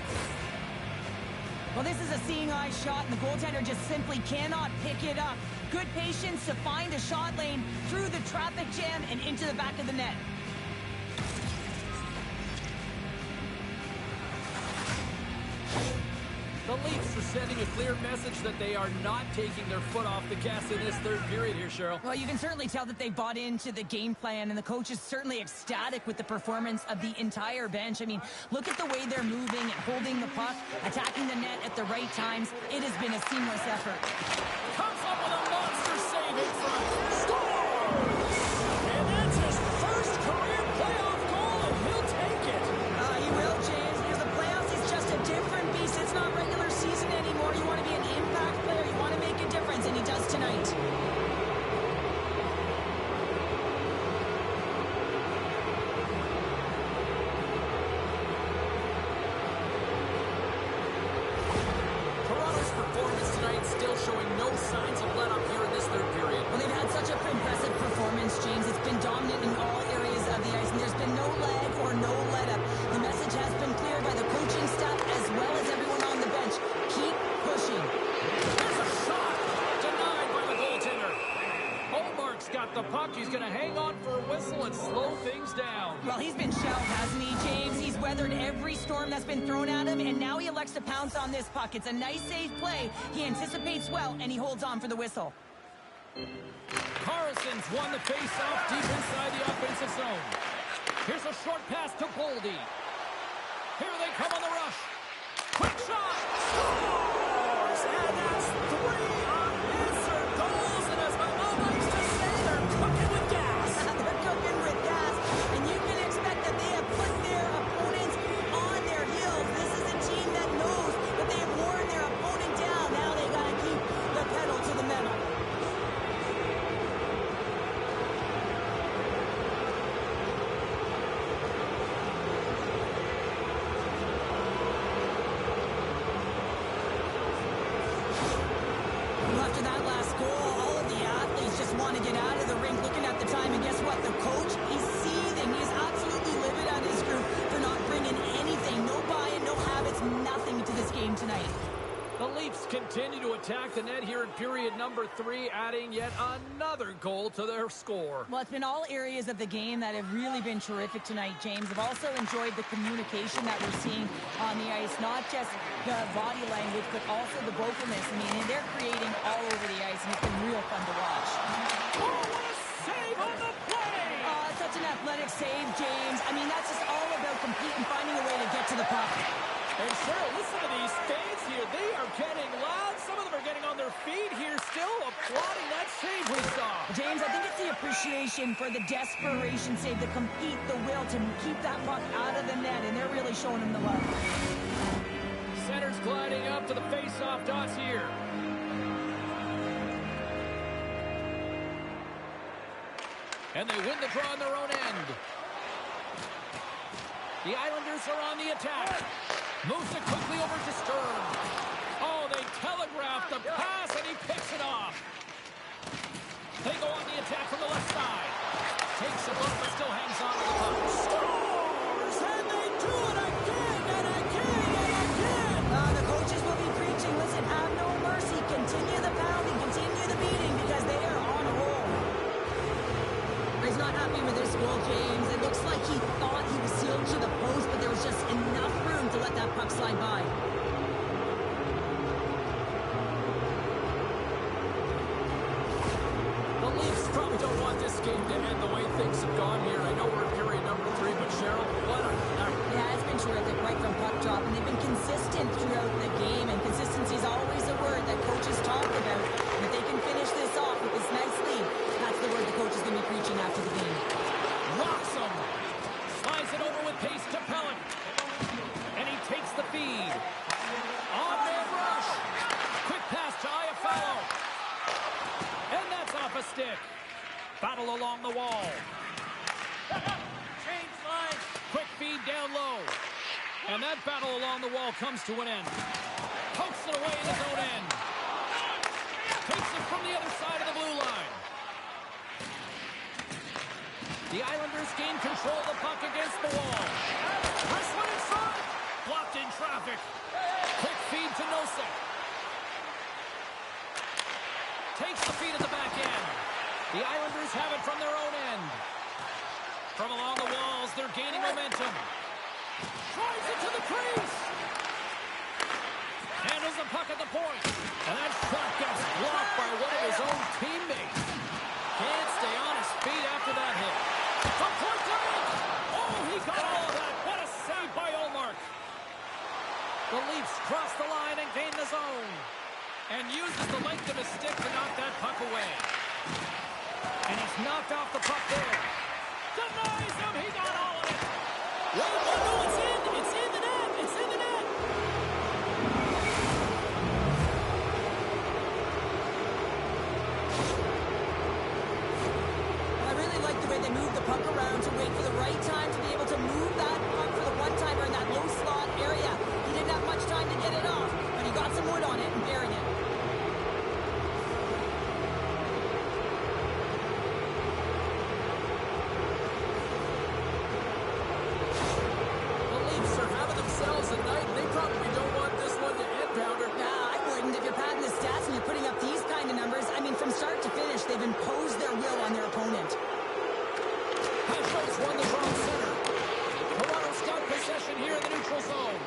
S2: Well, this is a seeing eye shot, and the goaltender just simply cannot pick it up. Good patience to find a shot lane through the traffic jam and into the back of the net.
S1: The Leafs are sending a clear message that they are not taking their foot off the gas in this third period here, Cheryl.
S2: Well, you can certainly tell that they bought into the game plan, and the coach is certainly ecstatic with the performance of the entire bench. I mean, look at the way they're moving and holding the puck, attacking the net at the right times. It has been a seamless effort.
S1: Comes up with a monster save in front. Scores! And that's his first career playoff goal, and he'll take it.
S2: He will, James, because the playoffs is just a different beast. It's not regular season anymore. You want to be an impact player. You want to make a difference, and he does tonight.
S1: Toronto's performance tonight still showing no signs of let up here in this third period.
S2: Well, they've had such an impressive performance, James. It's been dominant in all areas of the ice, and there's been no lag or no let-up. The message has been clear by the coaching staff as well as everyone on the bench. Keep pushing.
S1: There's a shot! Denied by the goaltender. Olmark's got the puck. He's going to hang on for a whistle and slow things down.
S2: Well, he's been shelled, hasn't he, James? He's weathered every storm that's been thrown at him, and now he elects to pounce on this puck. It's a nice, safe play. He anticipates well, and he holds on for the whistle.
S1: Carlson's won the face-off deep inside the offensive zone. Here's a short pass to Boldy. Here they come on the rush. Quick shot! Scores! And that's 3 unanswered goals. And as my mom likes to say, they're cooking with gas.
S2: They're cooking with gas, and you can expect that they have put their opponents on their heels. This is a team that knows that they have worn their opponent down. Now they got to keep the pedal to the metal. After that last goal, all of the athletes just want to get out of the rink looking at the time. And guess what? The coach, he's seething. He's absolutely livid at his group for not bringing anything. No buy-in, no habits, nothing to this game tonight.
S1: The Leafs continue to attack the net here in period number 3, adding yet another goal to their score.
S2: Well, it's been all areas of the game that have really been terrific tonight, James. I've also enjoyed the communication that we're seeing on the ice, not just the body language, but also the vocalness. I mean, they're creating all over the ice, and it's been real fun to watch.
S1: Oh, what a save on the play!
S2: Such an athletic save, James. I mean, that's just all about competing, finding a way to get to the puck.
S1: And Cheryl, listen to these fans here. They are getting loud. Some of them are getting on their feet here, still applauding that save we saw.
S2: James, I think it's the appreciation for the desperation save, the compete, the will to keep that puck out of the net, and they're really showing him the love.
S1: Center's gliding up to the face-off dots here. And they win the draw on their own end. The Islanders are on the attack. Moves it quickly over to Stern. Oh, they telegraphed the pass, and he picks it off. They go on the attack from the left side. Takes a look, but still hangs on to the puck. Scores! And they do it again and again and again!
S2: The coaches will be preaching, listen, have no mercy. Continue the pounding, continue the beating, because they are on a roll. He's not happy with this goal, James. It looks like he thought he was sealed to the post, but there was just enough room to let that puck slide by.
S1: The Leafs game to end the way things have gone here. I know we're in period number 3, but Cheryl, what a night.
S2: Yeah, it's been terrific right from puck drop, and they've been consistent throughout the game, and consistency is always a word that coaches talk about. And if they can finish this off with this nice lead, that's the word the coach is going to be preaching after the game.
S1: Rocks him. Slides it over with pace to Pellick. And he takes the feed. On-man rush. Quick pass to Iafallo. And that's off a stick. Battle along the wall. Change line. Quick feed down low. And that battle along the wall comes to an end. Pokes it away in his own end. Takes it from the other side of the blue line. The Islanders gain control of the puck against the wall. Wrist one inside. Blocked in traffic. Quick feed to Nosek. Takes the feed at the back end. The Islanders have it from their own end. From along the walls, they're gaining momentum. Drives it to the crease. Handles the puck at the point. And that shot gets blocked by one of his own teammates. Can't stay on his feet after that hit. From point blank. Oh, he got all of that. What a save by Ullmark. The Leafs cross the line and gain the zone. And uses the length of his stick to knock that puck away. And he's knocked off the puck there. Denies him. He got all of it. Wait, no, it's in. It's in the net. It's in the net.
S2: I really like the way they move the puck around to wait for the right time to be able to move that puck for the one-timer in that low slot area. He didn't have much time to get it off, but he got some wood on it and buried it.
S1: The Leafs are having themselves a night. They probably don't want this one to end, Pounder.
S2: Nah, I wouldn't. If you're padding the stats and you're putting up these kind of numbers, I mean, from start to finish, they've imposed their will on their opponent.
S1: Pashos won the draw center. Toronto's got possession here in the neutral zone.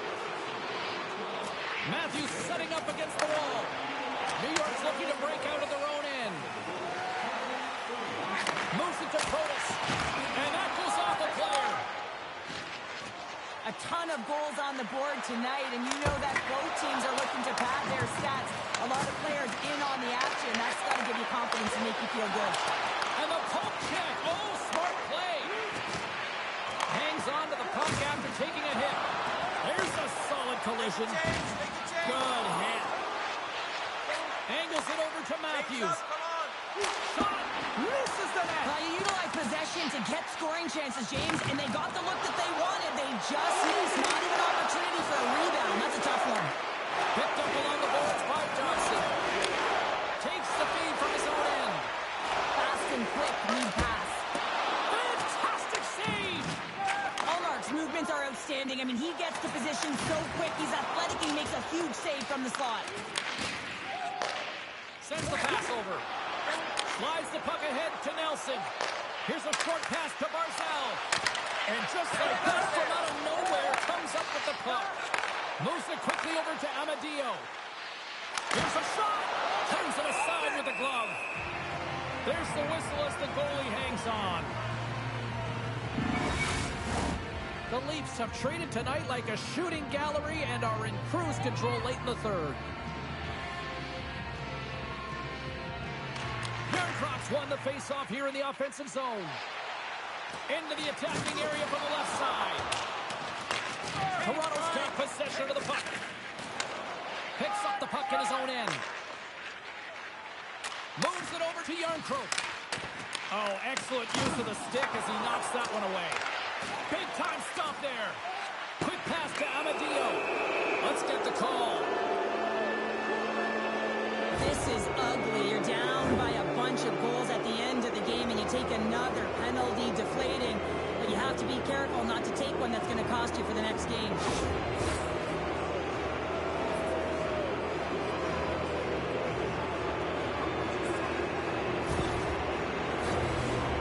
S1: Matthews setting up against the wall. New York's looking to break out of their own end. Moves it to Protas. And that goes off a player.
S2: A ton of goals on the board tonight, and you know that both teams are looking to pad their stats. A lot of players in on the action. That's got to give you confidence and make you feel good.
S1: And the poke check. Oh, smart play. Hangs on to the puck after taking a hit. There's a solid collision. Good hit. Angles it over to Matthews. Shot. Misses the net.
S2: You utilize possession to get scoring chances, James, and they got the look that they wanted. They just missed. Not even opportunity for a rebound. That's a tough one.
S1: Picked up along the boards by Johnson. Takes the feed from his own end.
S2: Fast and quick lead pass.
S1: Fantastic save.
S2: Ullmark's movements are outstanding. I mean, he gets to position so quick. He's athletic. He makes a huge save from the slot.
S1: Sends the pass over. Slides the puck ahead to Nelson. Here's a short pass to Barzal. And just like that, from out of nowhere, comes up with the puck. Moves it quickly over to Amadio. Here's a shot. Turns it aside with the glove. There's the whistle as the goalie hangs on. The Leafs have traded tonight like a shooting gallery and are in cruise control late in the third. Yarncrocs won the face-off here in the offensive zone. Into the attacking area from the left side. Toronto's got possession of the puck. Picks up the puck in his own end. Moves it over to Yarncroc. Oh, excellent use of the stick as he knocks that one away. Big time stop there. Quick pass to Amadio. Let's get the call.
S2: This is ugly. You're down by a bunch of goals at the end of the game, and you take another penalty, deflating. But you have to be careful not to take one that's going to cost you for the next game.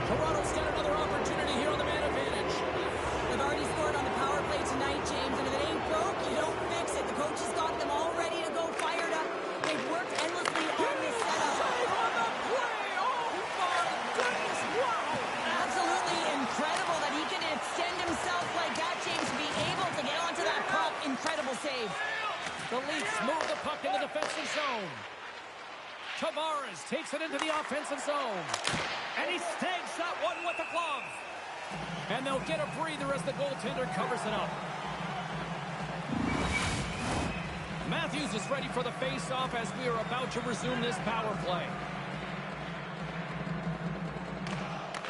S1: Toronto's got another opportunity here on the man advantage.
S2: They've already scored on the power play tonight, James, and if it ain't broke, you don't fix it. The coach has got them all ready to go, fired up. They've worked endlessly on this setup.
S1: Save on the play! Oh, my goodness! Wow!
S2: save.
S1: The Leafs move the puck in the defensive zone. Tavares takes it into the offensive zone. And he snags that one with the glove. And they'll get a breather as the goaltender covers it up. Matthews is ready for the face-off as we are about to resume this power play.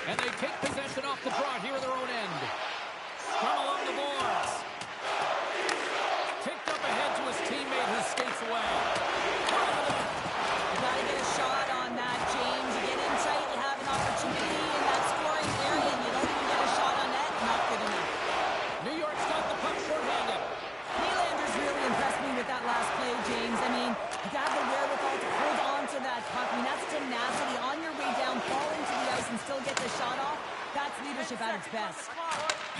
S1: And they take possession off the draw here in their own end. Scrum along the boards. Kicked up ahead to his teammate who skates away.
S2: You got to get a shot on that, James. You get in tight, you have an opportunity in that scoring area, and you don't even get a shot on net. Not good enough.
S1: New York's got the puck short-handed.
S2: Nylander's really impressed me with that last play, James. I mean, to have the wherewithal to hold on to that puck, I mean, that's tenacity. On your way down, fall into the ice and still get the shot off. That's leadership at its best.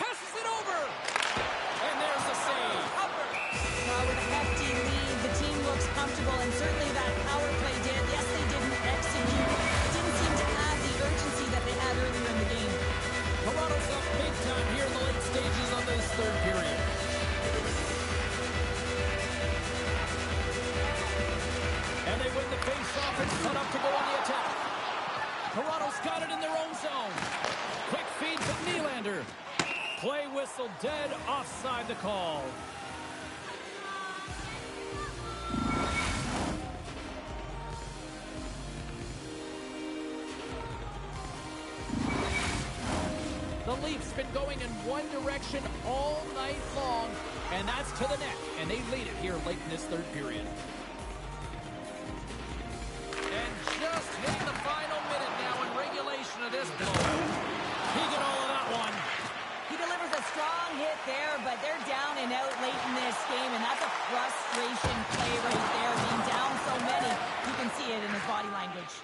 S1: Passes it over. And there's the save.
S2: With a hefty lead, the team looks comfortable, and certainly that power play did. Yes, they didn't execute. It didn't seem to have the urgency that they had earlier in the game.
S1: Toronto's up big time here in the late stages of this third period. And they win the face-off and set up to go on the attack. Toronto's got it in their own zone. Quick feed to Nylander. Play whistle dead, offside the call. The Leafs been going in one direction all night long, and that's to the net, and they lead it here late in this third period. And just hitting the final minute now in regulation of this blowout. He got all of that one.
S2: He delivers a strong hit there, but they're down and out late in this game, and that's a frustration play right there. Being down so many, you can see it in his body language.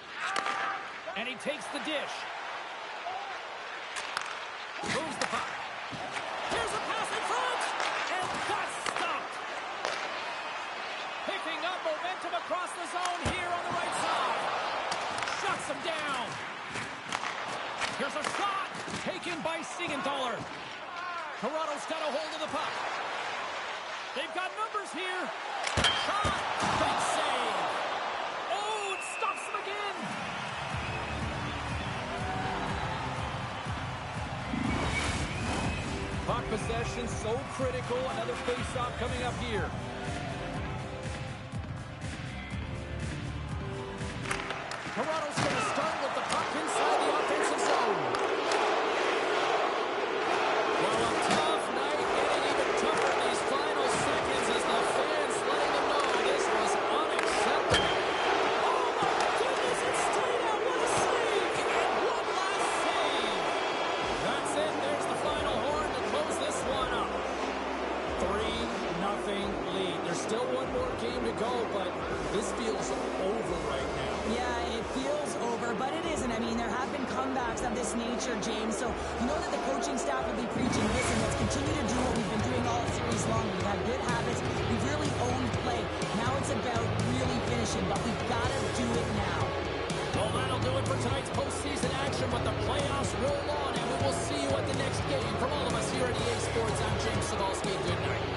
S1: And he takes the dish. Moves the puck. Here's a pass in front, and that's stopped. Picking up momentum across the zone here on the right side. Shuts him down. Here's a shot taken by Siegenthaler. Toronto's got a hold of the puck. They've got numbers here. Shot. Big save. Oh, it stops him again. Puck possession so critical. Another face-off coming up here. Toronto's going to start with the puck inside the offensive zone. Well, a tough night, getting even tougher in these final seconds as the fans letting them know this was unacceptable. Oh, my goodness, it stayed out. What a save. And one last save. That's it. There's the final horn to close this one up. 3-0 lead. There's still one more game to go, but this feels over right now.
S2: Yeah, it feels over, but it isn't. I mean, there have been comebacks of this nature, James, so you know that the coaching staff will be preaching, listen, let's continue to do what we've been doing all series long. We've had good habits. We've really owned play. Now it's about really finishing, but we've got to do it now.
S1: Well, that'll do it for tonight's postseason action, but the playoffs roll on, and we will see you at the next game. From all of us here at EA Sports, I'm James Cebulski. Good night.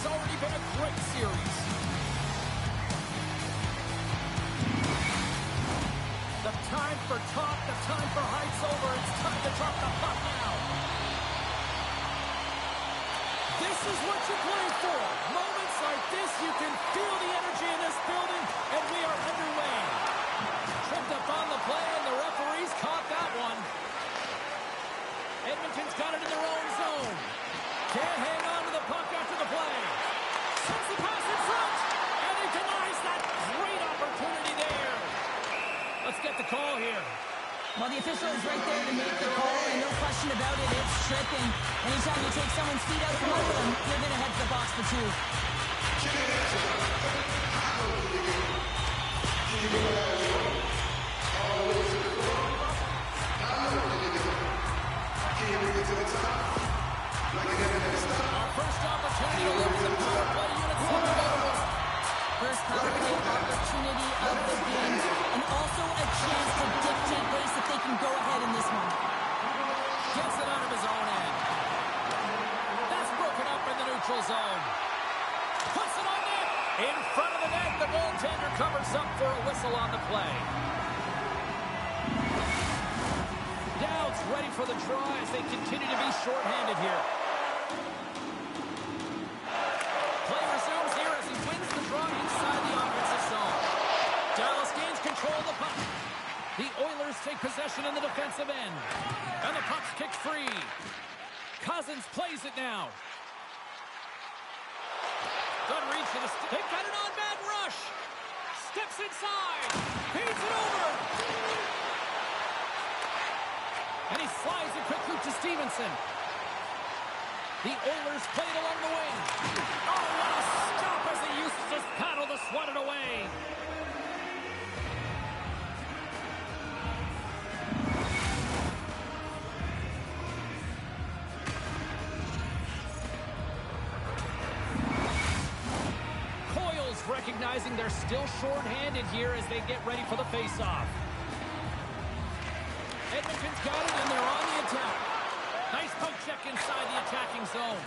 S1: already been a great series. The time for talk, the time for hype's over. It's time to drop the puck now. This is what you play for. Moments like this, you can feel the energy in this building, and we are underway. Tripped up on the play, and the referees caught that one. Edmonton's got it in their own zone. Can't hang on to the puck after the play. Sends the pass in front, and he denies that great opportunity there. Let's get the call here.
S2: Well, the official is right there to make the call, and no question about it, it's tripping. Anytime you take someone's feet out from under them, you're going to head to the box for two.
S1: Our first opportunity to look at the power play unit.
S2: First power play opportunity of the game, and also a chance to dictate pace if they can go ahead in this one.
S1: Gets it out of his own end. That's broken up in the neutral zone. Puts it on net. In front of the net, the goaltender covers up for a whistle on the play. Dowd's ready for the draw as they continue to be shorthanded here. Play resumes here as he wins the draw inside the offensive zone. Dallas gains control of the puck. The Oilers take possession in the defensive end. And the puck's kicked free. Cousins plays it now. Good reach to the stick. They've got an on-man rush. Steps inside. Feeds it over. And he slides it quickly to Stevenson. The Oilers play it along the wing. Oh, what a stop as he uses his paddle to swat it away. Coyle's recognizing they're still short-handed here as they get ready for the face-off. Edmonton's got it, and they're on the attack. Nice poke check inside the attacking zone.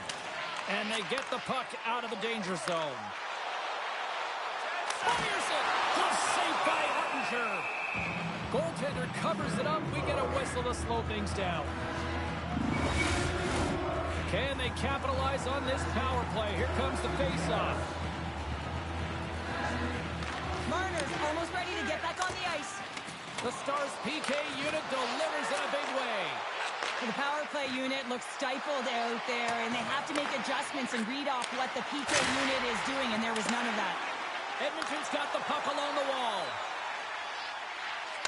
S1: And they get the puck out of the danger zone. Fires it! Good save by Ottinger. Goaltender covers it up. We get a whistle to slow things down. Can they capitalize on this power play? Here comes the face-off.
S2: Marner's almost ready to get back on the ice.
S1: The Stars' PK unit delivers in a big way.
S2: The power play unit looks stifled out there, and they have to make adjustments and read off what the PK unit is doing, and there was none of that.
S1: Edmonton's got the puck along the wall.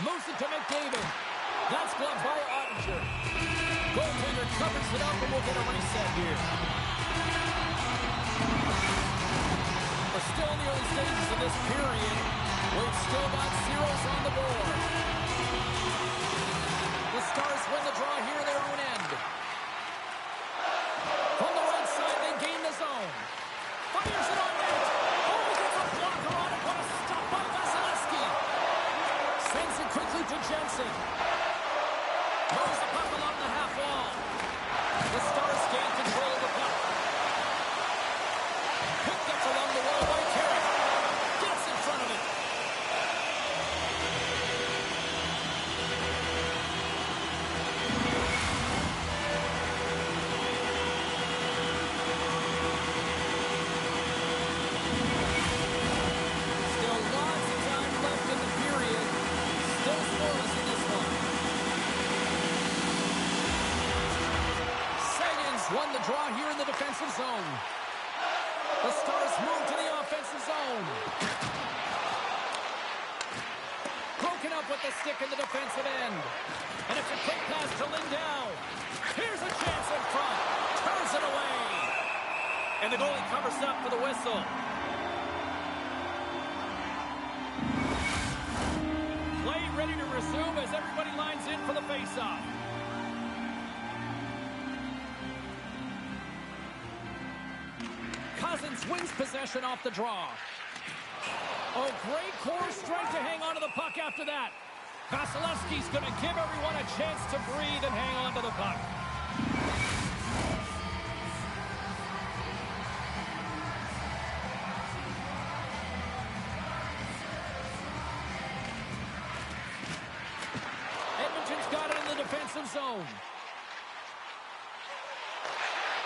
S1: Moves it to McDavid. That's gloved by Ottinger. Goaltender covers it up, and we'll get a reset here. We're still in the early stages of this period. We've still got zeros on the board. The Stars win the draw here in their own end. From the right side, they gain the zone. Fires it on net. Oh, he gets a blocker on it. What a stop by Vasilevsky. Sends it quickly to Jensen. Moves the puck along the half wall. The Stars gain control of the puck. Picked up along the wall by Carey. Gets in front of it. Won the draw here in the defensive zone. The Stars move to the offensive zone. Broken up with the stick in the defensive end. And it's a quick pass to Lindell. Here's a chance in front. Turns it away. And the goalie covers up for the whistle. Play ready to resume as everybody lines in for the face-off. Cousins wins possession off the draw. Oh, great core strength to hang on to the puck after that. Vasilevsky's going to give everyone a chance to breathe and hang on to the puck. offensive zone.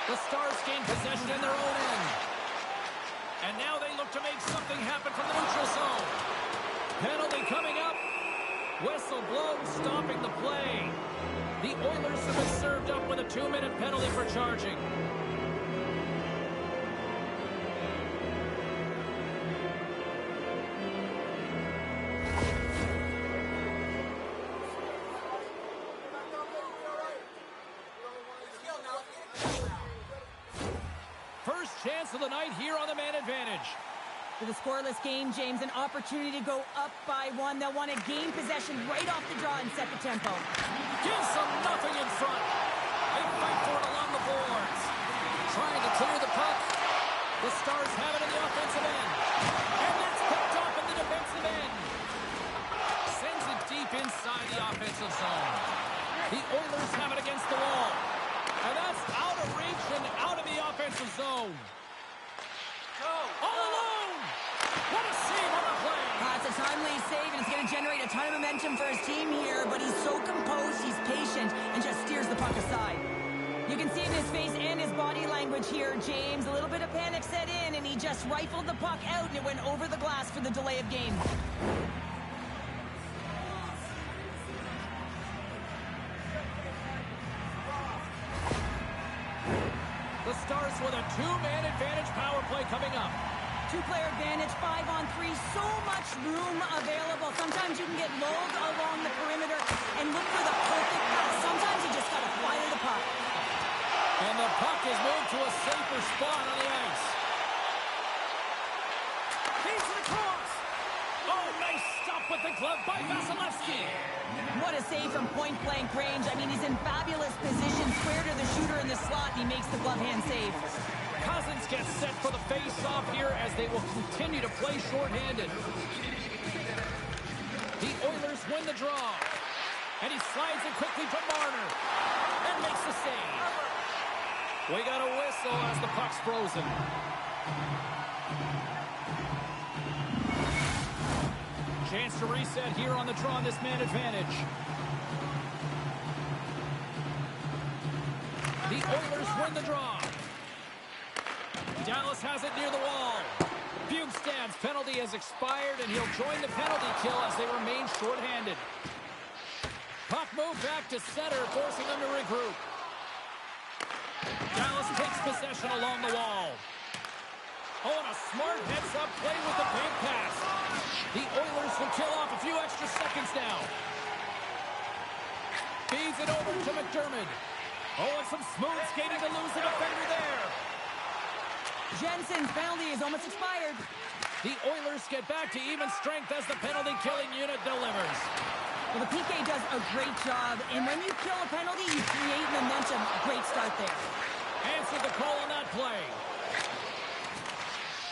S1: The Stars gain possession in their own end. And now they look to make something happen from the neutral zone. Penalty coming up. Whistle blown, stopping the play. The Oilers have been served up with a 2-minute penalty for charging. First chance of the night here on the man advantage.
S2: For the scoreless game, James, an opportunity to go up by one. They'll want to gain possession right off the draw and set the tempo.
S1: Gives them nothing in front. They fight for it along the boards. Trying to clear the puck. The Stars have it in the offensive end. And that's picked up in the defensive end. Sends it deep inside the offensive zone. The Oilers have it against the wall. And that's out of reach and out of the offensive zone. All alone! What a save on the play!
S2: It's a timely save, and it's going to generate a ton of momentum for his team here, but he's so composed, he's patient, and just steers the puck aside. You can see it in his face and his body language here, James. A little bit of panic set in, and he just rifled the puck out, and it went over the glass for the delay of game.
S1: The Stars with a 2-man advantage power play coming up.
S2: 2-player advantage, 5-on-3, so much room available. Sometimes you can get lulled along the perimeter and look for the perfect pass. Sometimes you just got to fire the puck.
S1: And the puck is moved to a safer spot on the ice. Feeds the cross. Oh, nice stop with the glove by Vasilevsky.
S2: What a save from point-blank range. I mean, he's in fabulous position, square to the shooter in the slot, and he makes the glove hand save.
S1: Cousins gets set for the face-off here as they will continue to play shorthanded. The Oilers win the draw. And he slides it quickly to Marner. And makes the save. We got a whistle as the puck's frozen. Chance to reset here on the draw on this man advantage. The Oilers win the draw. Dallas has it near the wall. Bjugstad's penalty has expired, and he'll join the penalty kill as they remain shorthanded. Puck moved back to center, forcing them to regroup. Dallas takes possession along the wall. Oh, and a smart heads-up play with the bank pass. The Oilers will kill off a few extra seconds now. Feeds it over to McDermott. Oh, and some smooth skating to lose the defender there.
S2: Jensen's penalty is almost expired.
S1: The Oilers get back to even strength as the penalty-killing unit delivers.
S2: Well, the PK does a great job, and when you kill a penalty, you create momentum. A great start there.
S1: Answered the call on that play.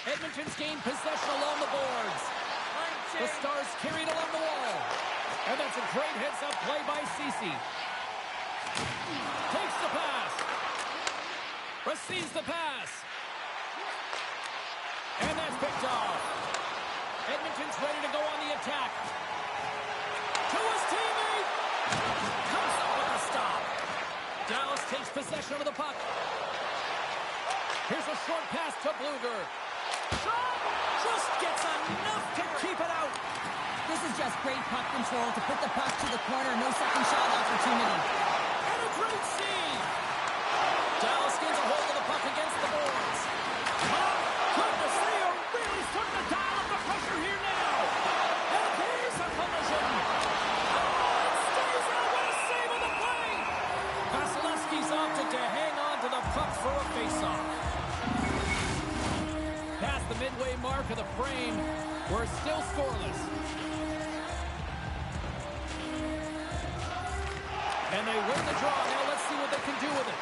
S1: Edmonton's gained possession along the boards. The Stars carried along the wall. And that's a great heads-up play by Ceci. Takes the pass. Receives the pass. And that's picked off. Edmonton's ready to go on the attack. To his teammate. Comes up with a stop. Dallas takes possession of the puck. Here's a short pass to Bluger. Shot! Just gets enough to keep it out.
S2: This is just great puck control to put the puck to the corner. No second shot opportunity.
S1: And a great save. Dallas gains a hold of the puck against the boards. Oh, goodness, they are really starting to dial up the pressure here now. And here's a collision. Oh, it stays out. What a save on the play. Vasilevsky's opted to hang on to the puck for a faceoff. Past the midway mark of the frame, we're still scoreless. And they win the draw. Now let's see what they can do with it.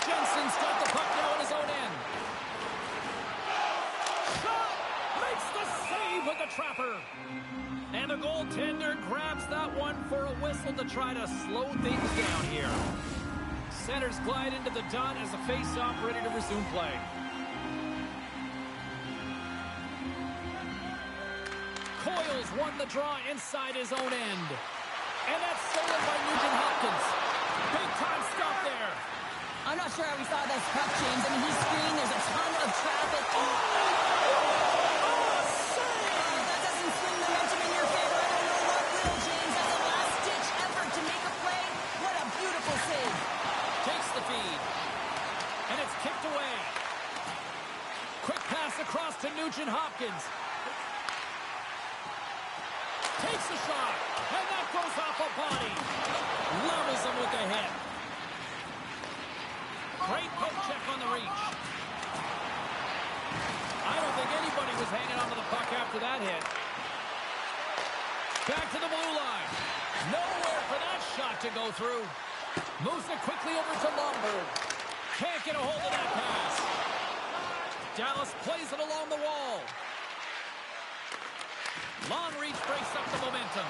S1: Jensen's got the puck now in his own end. Shot! Makes the save with the trapper. And the goaltender grabs that one for a whistle to try to slow things down here. Centers glide into the dot as the face-off ready to resume play. Coyle's won the draw inside his own end. And that's stolen by Nugent Hopkins. Big-time stop there.
S2: I'm not sure how we saw this puck, James. I mean, he's screened. There's a ton of traffic. That doesn't swing the momentum in your favor. I don't know what will, James. That's a last-ditch effort to make a play. What a beautiful save.
S1: Takes the feed. And it's kicked away. Quick pass across to Nugent Hopkins. Takes a shot. And that goes off a body. Levels him with the hit. Great poke check on the reach. I don't think anybody was hanging onto the puck after that hit. Back to the blue line. Nowhere for that shot to go through. Moves it quickly over to Lombard. Can't get a hold of that pass. Dallas plays it along the wall. Long reach breaks up the momentum.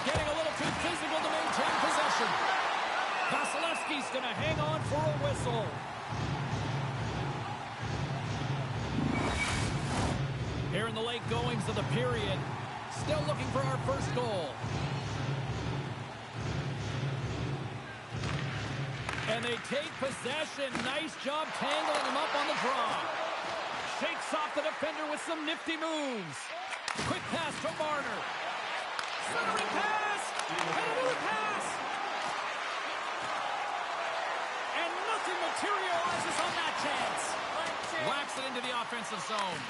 S1: Getting a little too physical to maintain possession. Vasilevsky's going to hang on for a whistle. Here in the late goings of the period. Still looking for our first goal. And they take possession. Nice job tangling him up on the draw. Shakes off the defender with some nifty moves. Quick pass to Marner. Centering pass. Another pass. And nothing materializes on that chance. Whacks it into the offensive zone.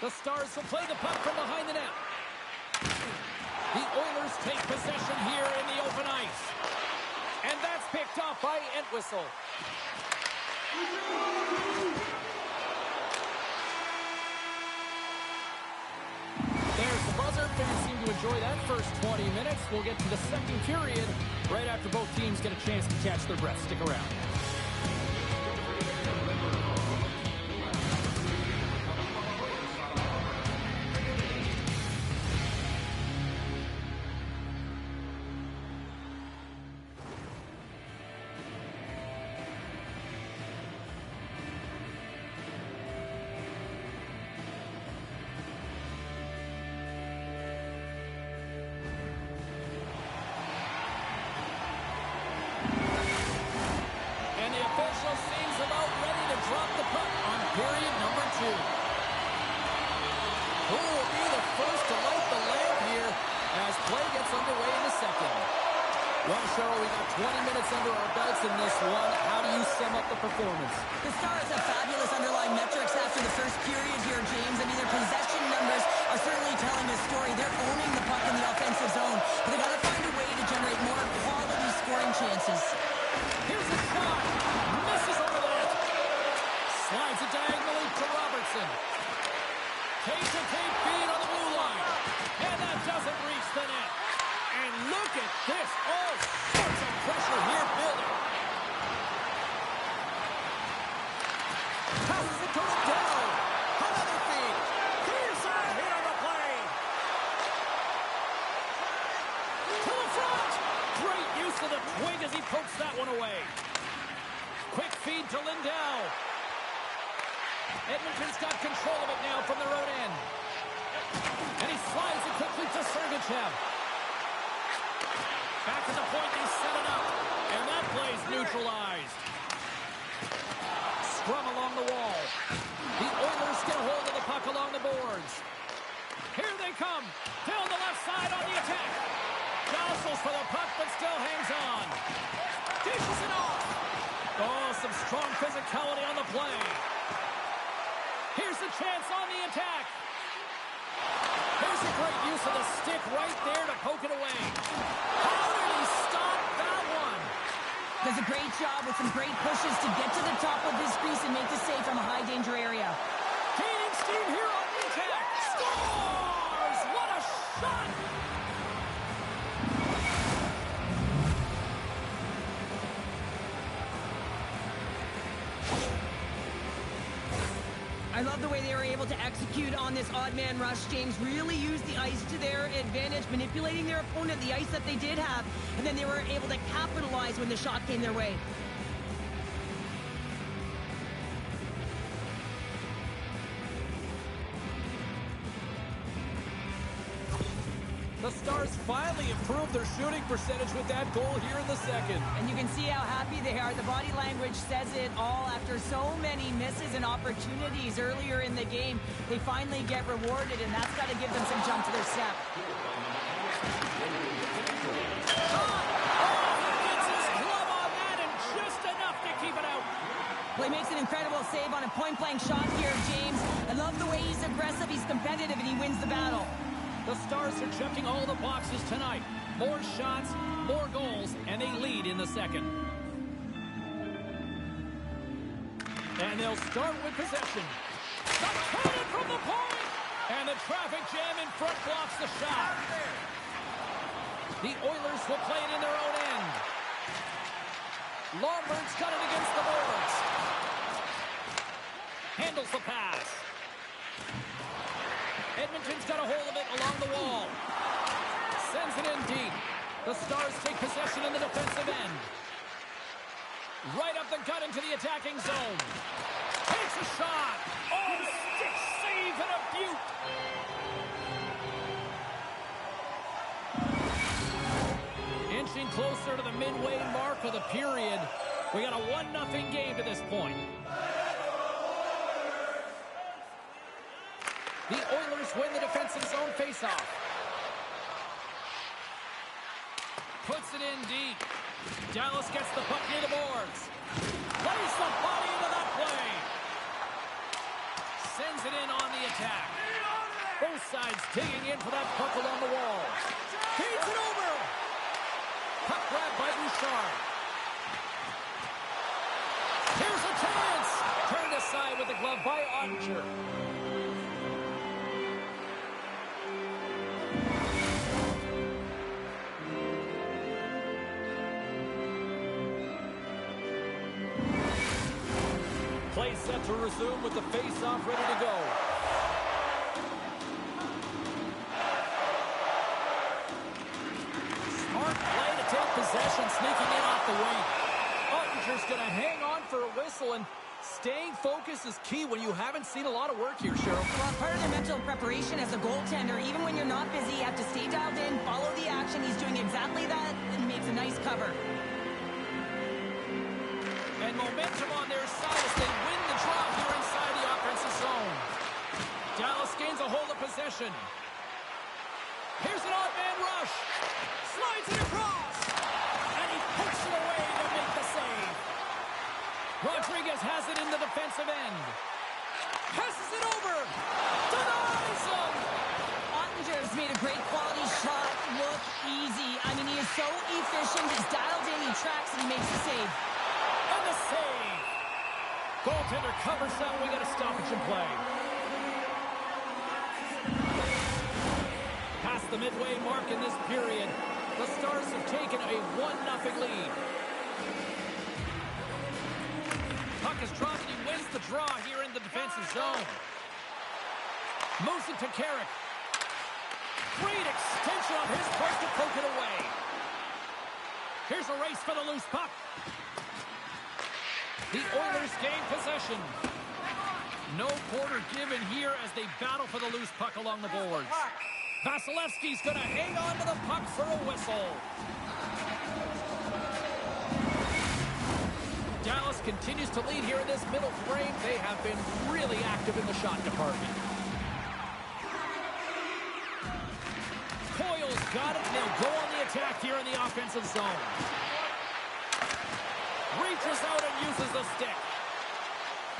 S1: The Stars will play the puck from behind the net. The Oilers take possession here in the open ice. And that's picked off by Entwistle. There's the buzzer. Fans seem to enjoy that first 20 minutes. We'll get to the second period right after both teams get a chance to catch their breath. Stick around. Seems about ready to drop the puck on period number 2. Who will be the first to light the lamp here as play gets underway in the second? Well, Cheryl, we got 20 minutes under our belts in this one. How do you sum up the performance?
S2: The Stars have fabulous underlying metrics after the first period here, James. I mean, their possession numbers are certainly telling a story. They're owning the puck in the offensive zone, but they got to find a way to generate more quality scoring chances.
S1: Here's a shot. Misses over the net. Slides it diagonally to Robertson. Take-to-take feed on the blue line. And that doesn't reach the net. And look at this. All sorts of pressure here building. Passes it to Lindell. Another feed. Here's a hit on the play. To the front. Great use of the twig as he pokes that one away. Quick feed to Lindell. Edmonton's got control of it now from their own end. And he slides it quickly to Sergachev. Back to the point, they set it up. And that play's neutralized. Scrum along the wall. The Oilers get a hold of the puck along the boards. Here they come. Down the left side on the attack. Jostles for the puck, but still hangs on. Dishes it off. Oh, some strong physicality on the play. Here's a chance on the attack. Here's a great use of the stick right there to poke it away. How did he stop that one?
S2: Does a great job with some great pushes to get to the top of his crease and make the save from a high-danger area.
S1: Gaining steam here on the attack. Scores! What a shot!
S2: I love the way they were able to execute on this odd man rush. James really used the ice to their advantage, manipulating their opponent, the ice that they did have, and then they were able to capitalize when the shot came their way.
S1: The Stars finally improved their shooting percentage with that goal here in the second.
S2: And you can see how happy they are. The body language says it all. After so many misses and opportunities earlier in the game, they finally get rewarded, and that's got to give them some jump to their step. Well, he makes an incredible save on a point-blank shot here, James. I love the way he's aggressive, he's competitive, and he wins the battle.
S1: The Stars are checking all the boxes tonight. More shots, more goals, and they lead in the second. And they'll start with possession. The cannon from the point! And the traffic jam in front blocks the shot. The Oilers will play it in their own end. Lombert's got it against the boards. Handles the pass. Edmonton's got a hold of it along the wall. Sends it in deep. The Stars take possession in the defensive end. Right up the gut into the attacking zone. Takes a shot. Oh, stick save and a beaut. Inching closer to the midway mark of the period. We got a 1-0 game to this point. The Oilers win the defensive zone faceoff. Puts it in deep. Dallas gets the puck near the boards. Plays the body into that play. Sends it in on the attack. Both sides digging in for that puck along the wall. Feeds it over. Puck grabbed by Bouchard. Here's a chance. Turned aside with the glove by Ottinger. Play set to resume with the face-off ready to go. Smart play to take possession, sneaking in off the wing. Ottinger's going to hang on for a whistle, and staying focused is key when you haven't seen a lot of work here, Cheryl.
S2: Well, part of their mental preparation as a goaltender, even when you're not busy, you have to stay dialed in, follow the action. He's doing exactly that and makes a nice cover.
S1: And momentum on their side as they win the draw here inside the offensive zone. Dallas gains a hold of possession. Here's an odd-man rush. Slides it across. And he pokes it away to make the save. Rodriguez has it in the defensive end. Passes it over. Denies him.
S2: Ottinger's made a great quality shot look easy. I mean, he is so efficient. He's dialed in, he tracks, and he makes the save.
S1: And the save. Goaltender covers that. We got a stoppage in play. Past the midway mark in this period, the Stars have taken a 1-0 lead. Puck is dropped and he wins the draw here in the defensive zone. Moves it to Carrick. Great extension on his part to poke it away. Here's a race for the loose puck. The Oilers gain possession. No quarter given here as they battle for the loose puck along the boards. Vasilevsky's going to hang on to the puck for a whistle. Dallas continues to lead here in this middle frame. They have been really active in the shot department. Coyle's got it, and they'll go on the attack here in the offensive zone. Reaches out and uses the stick.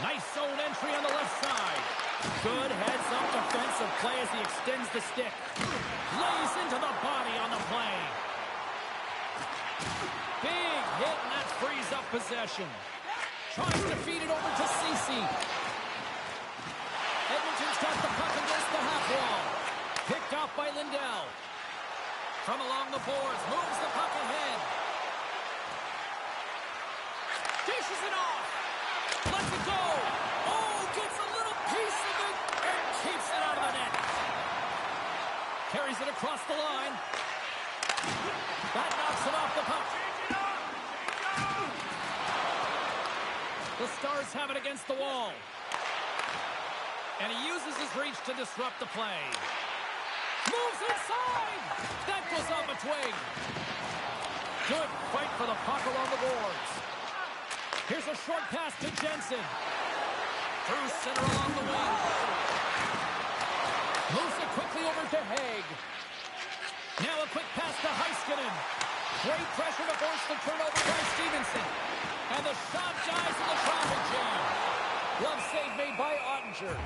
S1: Nice zone entry on the left side. Good heads-up defensive play as he extends the stick. Lays into the body on the play. Big hit, and that frees up possession. Tries to feed it over to Ceci. Edmonton's got the puck against the half wall. Picked off by Lindell. From along the boards, moves the puck ahead. Dishes it off. Lets it go. Oh, gets a little piece of it and keeps it out of the net. Carries it across the line. That knocks it off the puck. The Stars have it against the wall. And he uses his reach to disrupt the play. Moves inside. That goes off a twig. Good fight for the puck along the boards. Here's a short pass to Jensen. Through center along the wing. Moves it quickly over to Haig. Now a quick pass to Heiskanen. Great pressure to force the turnover by Stevenson. And the shot dies in the traffic jam. Glove save made by Ottinger.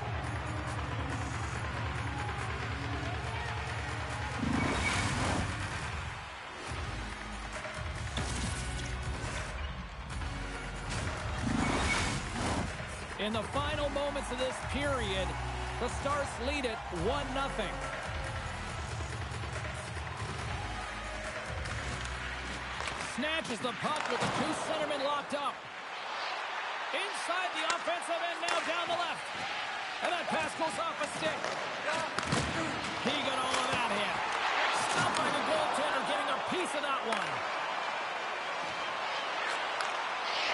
S1: In the final moments of this period, the Stars lead it 1-0. Snatches the puck with the two centermen locked up. Inside the offensive end now down the left. And that pass goes off a stick. He got all of that hit. Stopped by the goaltender, getting a piece of that one.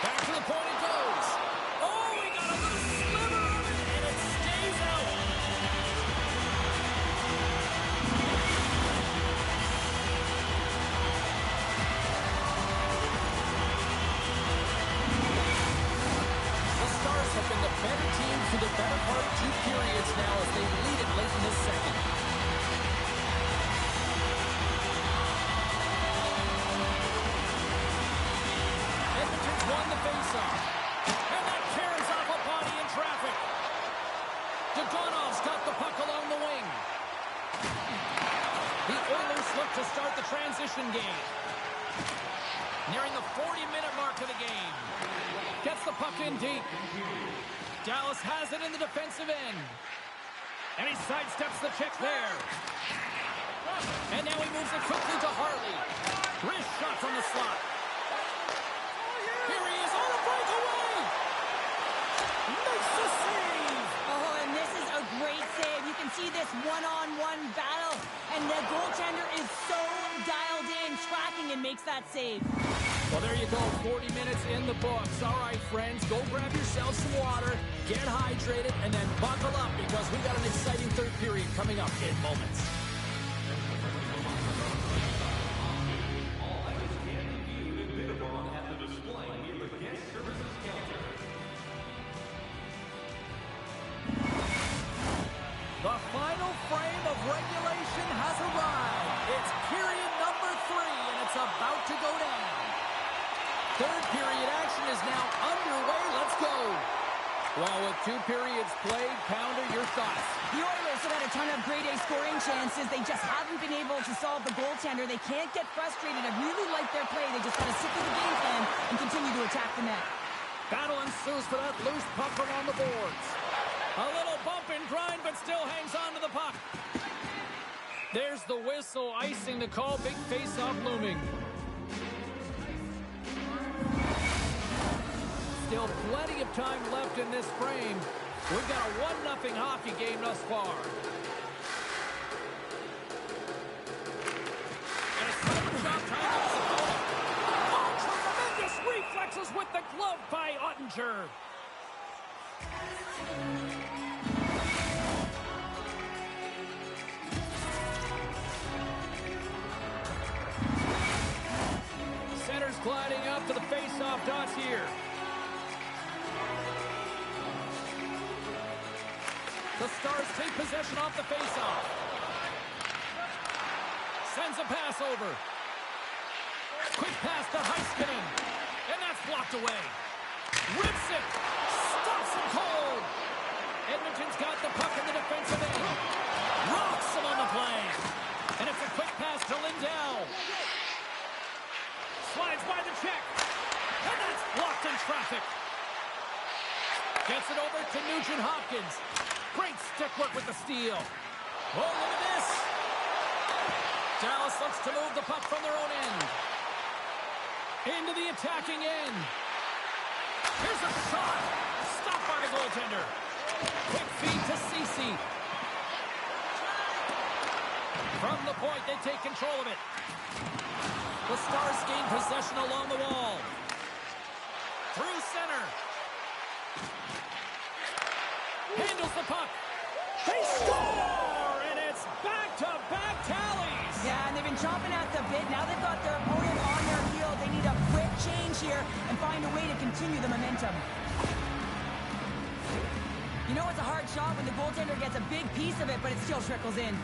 S1: Back to the point it goes. Oh, he got a little sliver of it, and it stays out. The Stars have been the better team for the better part of 2 periods now as they lead it late in this second. Edmonton's won the faceoff. And that tears off a body in traffic. Dogonov's got the puck along the wing. The Oilers look to start the transition game. Nearing the 40-minute mark of the game. Gets the puck in deep. Dallas has it in the defensive end. And he sidesteps the check there. And now he moves it quickly to Harley. Wrist shot from the slot. Here he is on a breakaway. Makes the save.
S2: Oh, and this is a great save. You can see this one-on-one battle. And the goaltender is so dialed in, tracking, and makes that save.
S1: Well, there you go. 40 minutes in the books. All right, friends, go grab yourself some water, get hydrated, and then buckle up because we got an exciting third period coming up in moments.
S3: All items can be viewed and bid upon at the display near the guest services counter.
S1: The final frame of regulation has arrived. It's period number 3, and it's about to go down. Third period action is now underway. Let's go. Well, with 2 periods played, Pounder, your thoughts?
S2: The Oilers have had a ton of grade A scoring chances. They just haven't been able to solve the goaltender. They can't get frustrated. I really like their play. They just got to stick with the game plan and continue to attack the net.
S1: Battle ensues for that loose puck around the boards. A little bump and grind, but still hangs on to the puck. There's the whistle, icing the call. Big face-off looming. Still plenty of time left in this frame. We've got a 1-0 hockey game thus far. And a sudden shot time to the goal. Oh, tremendous reflexes with the glove by Ottinger. Center's gliding up to the face-off dots here. The Stars take possession off the faceoff. Sends a pass over. Quick pass to Heiskanen. And that's blocked away. Rips it. Stops him cold. Edmonton's got the puck in the defensive end. Rocks him on the play. And it's a quick pass to Lindell. Slides by the check. And that's blocked in traffic. Gets it over to Nugent-Hopkins. Great stick work with the steal. Oh, look at this. Dallas looks to move the puck from their own end. Into the attacking end. Here's a shot. Stopped by the goaltender. Quick feed to Ceci. From the point, they take control of it. The Stars gain possession along the wall. Through center. Handles the puck. They score! And it's back-to-back
S2: right? Now they've got their opponent on their heel. They need a quick change here and find a way to continue the momentum. You know it's a hard shot when the goaltender gets a big piece of it, but it still trickles in.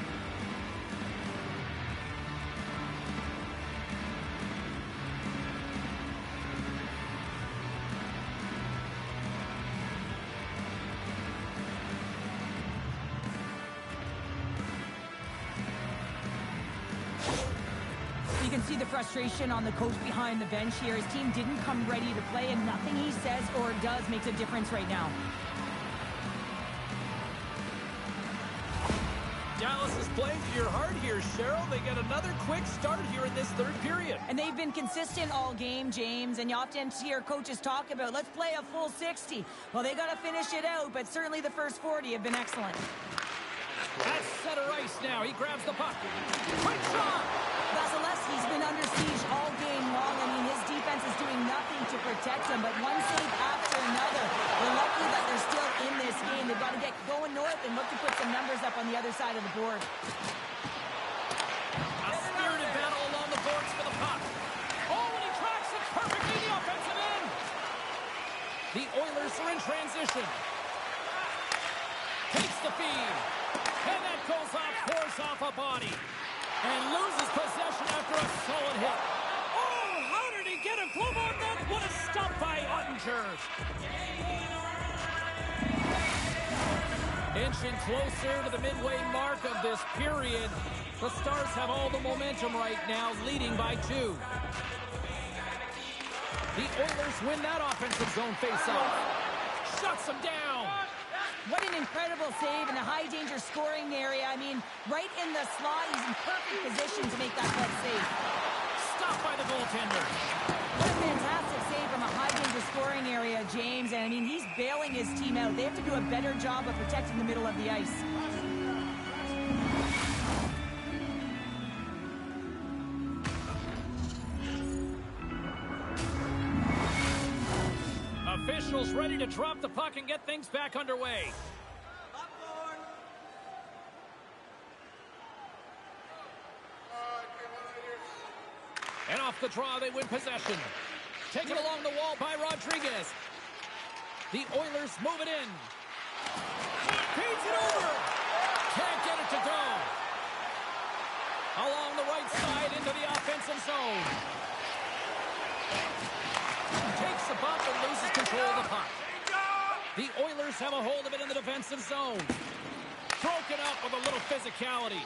S2: You can see the frustration on the coach behind the bench here. His team didn't come ready to play, and nothing he says or does makes a difference right now.
S1: Dallas is playing to your heart here, Cheryl. They get another quick start here in this third period.
S2: And they've been consistent all game, James, and you often hear coaches talk about, let's play a full 60. Well, they got to finish it out, but certainly the first 40 have been excellent.
S1: That's center ice now. He grabs the puck. Quick shot!
S2: Vasilevsky's been under siege all game long. I mean, his defense is doing nothing to protect him, but one save after another. They're lucky that they're still in this game. They've got to get going north and look to put some numbers up on the other side of the board.
S1: A spirited battle along the boards for the puck. Oh, and he tracks it perfectly in the offensive end. The Oilers are in transition. Takes the feed. And that goes off, pours off a body. And loses possession after a solid hit. Oh, how did he get a glove on that? What a stop by Ottinger. Inching closer to the midway mark of this period. The Stars have all the momentum right now, leading by 2. The Oilers win that offensive zone faceoff. Shuts them down.
S2: What an incredible save in a high-danger scoring area. I mean, right in the slot, he's in perfect position to make that clutch save.
S1: Stopped by the goaltender.
S2: What a fantastic save from a high-danger scoring area, James. And, I mean, he's bailing his team out. They have to do a better job of protecting the middle of the ice.
S1: Officials ready to drop the puck and get things back underway. And off the draw, they win possession. Taken along the wall by Rodriguez. The Oilers move it in. Feeds it over. Can't get it to go. Along the right side into the offensive zone. Takes a bump and loses control of the puck. The Oilers have a hold of it in the defensive zone. Broken up with a little physicality.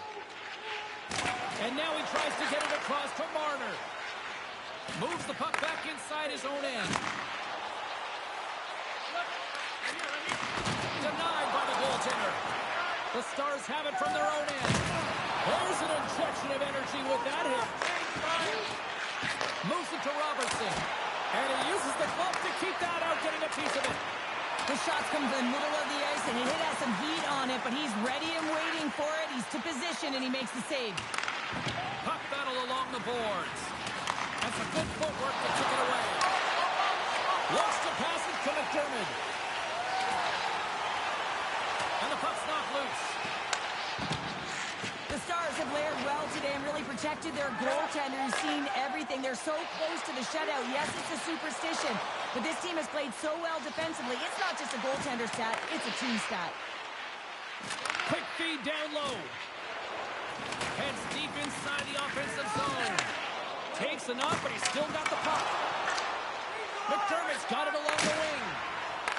S1: And now he tries to get it across to Marner. Moves the puck back inside his own end. Denied by the goaltender. The Stars have it from their own end. There's an injection of energy with that hit. Moves it to Robertson. And he uses the glove to keep that out, getting a piece of it.
S2: The shots come to the middle of the ice, and he has some heat on it, but he's ready and waiting for it. He's to position, and he makes the save.
S1: Puck battle along the boards. That's a good footwork to kick it away. Looks to pass it to McDermott. And the puck's knocked loose.
S2: The Stars have layered well today and really protected their goaltender, who's seen everything. They're so close to the shutout. Yes, it's a superstition, but this team has played so well defensively. It's not just a goaltender stat, it's a team stat.
S1: Quick feed down low. Heads deep inside the offensive zone. Takes enough, but he's still got the puck. McDermott's got it along the wing.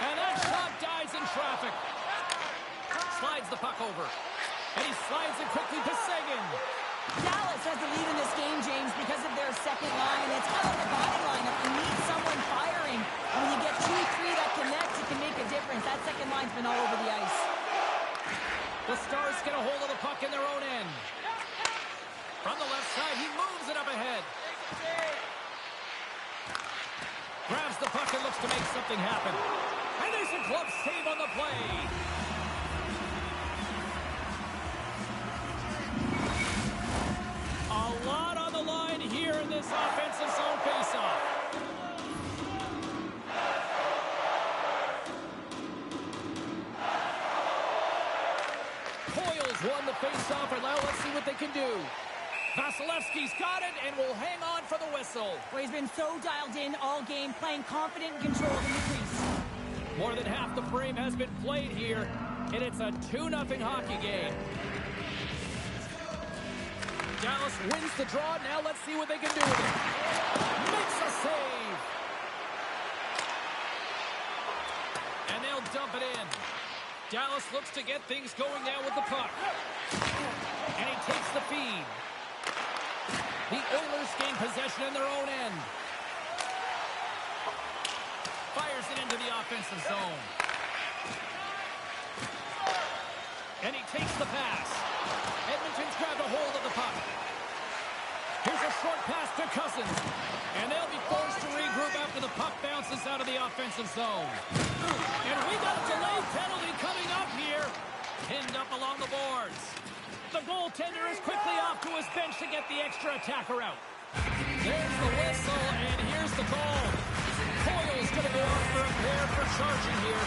S1: And that shot dies in traffic. Slides the puck over. And he slides it quickly to Seguin.
S2: Dallas has the lead in this game, James, because of their second line. It's kind of like a body lineup. You need someone firing. And when you get 2-3 that connects, it can make a difference. That second line's been all over the ice.
S1: The Stars get a hold of the puck in their own end. From the left side, he moves it up ahead. Grabs the puck and looks to make something happen. And there's a glove save on the play. A lot on the line here in this offensive zone faceoff. Coils won the faceoff, and now let's see what they can do. Vasilevsky's got it and will hang on for the whistle.
S2: Well, he's been so dialed in all game, playing confident and controlled in the crease.
S1: More than half the frame has been played here, and it's a 2-0 hockey game. Dallas wins the draw. Now let's see what they can do with it. Makes a save. And they'll dump it in. Dallas looks to get things going now with the puck. And he takes the feed. The Oilers gain possession in their own end. Fires it into the offensive zone. And he takes the pass. Edmonton's grabbed a hold of the puck. Here's a short pass to Cousins. And they'll be forced to regroup after the puck bounces out of the offensive zone. And we got a delayed penalty coming up here. Pinned up along the boards. The goaltender is quickly off to his bench to get the extra attacker out. There's the whistle, and here's the goal. Coyle's going to go out for a pair for charging here.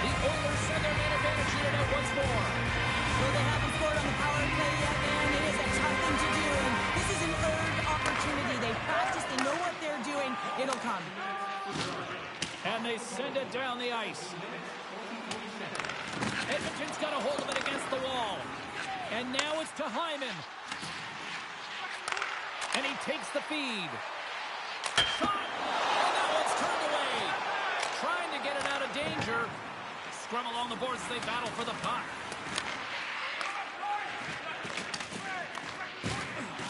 S1: The Oilers send their man advantage unit out once more.
S2: Well, they haven't scored on the power play yet, man. It is a tough thing to do, and this is an earned opportunity. They practice, they know what they're doing. It'll come.
S1: And they send it down the ice. Edmonton's got a hold of it against the wall. And now it's to Hyman. And he takes the feed. Shot! And that one's turned away. Trying to get it out of danger. Scrum along the boards as they battle for the puck.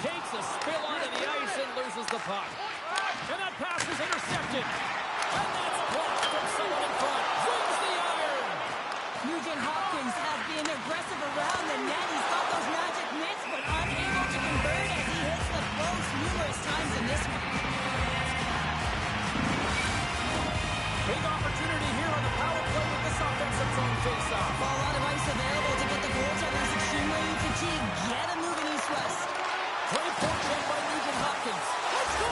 S1: Takes a spill onto the ice and loses the puck. And that pass is intercepted. And that's blocked from someone in front. Wins the iron.
S2: Nugent Hopkins has been aggressive around the net. He's got those magic mitts, but unable to convert as he hits the post numerous times in this one.
S1: Big opportunity here on the power play with this offensive zone face-off.
S2: Well, a lot of ice available to get the goaltenders extremely fatigued. Get him moving east-west.
S1: Great forecheck by Nugent Hopkins. Let's go!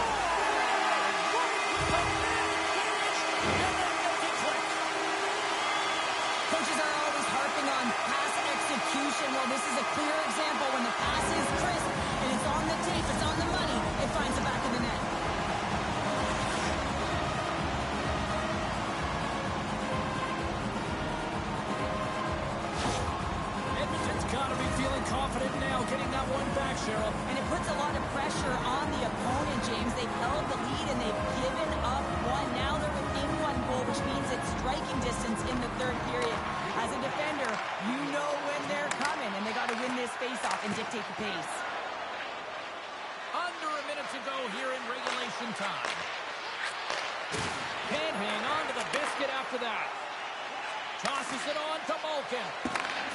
S2: Coaches are always harping on pass execution. Well, this is a clear example. When the pass is crisp and it's on the tape, it's on the money, it finds the back of the net.
S1: Edmonton's got to be feeling confident now, getting that one back, Cheryl.
S2: And it puts a lot of pressure on the opponent, James. They've held the lead and they've given up one. Now they're within one goal, which means it's striking distance in the third period. As a defender, you know when they're coming, and they got to win this face-off and dictate the pace.
S1: Under a minute to go here in regulation time. Can't hang on to the biscuit after that. Tosses it on to Malkin.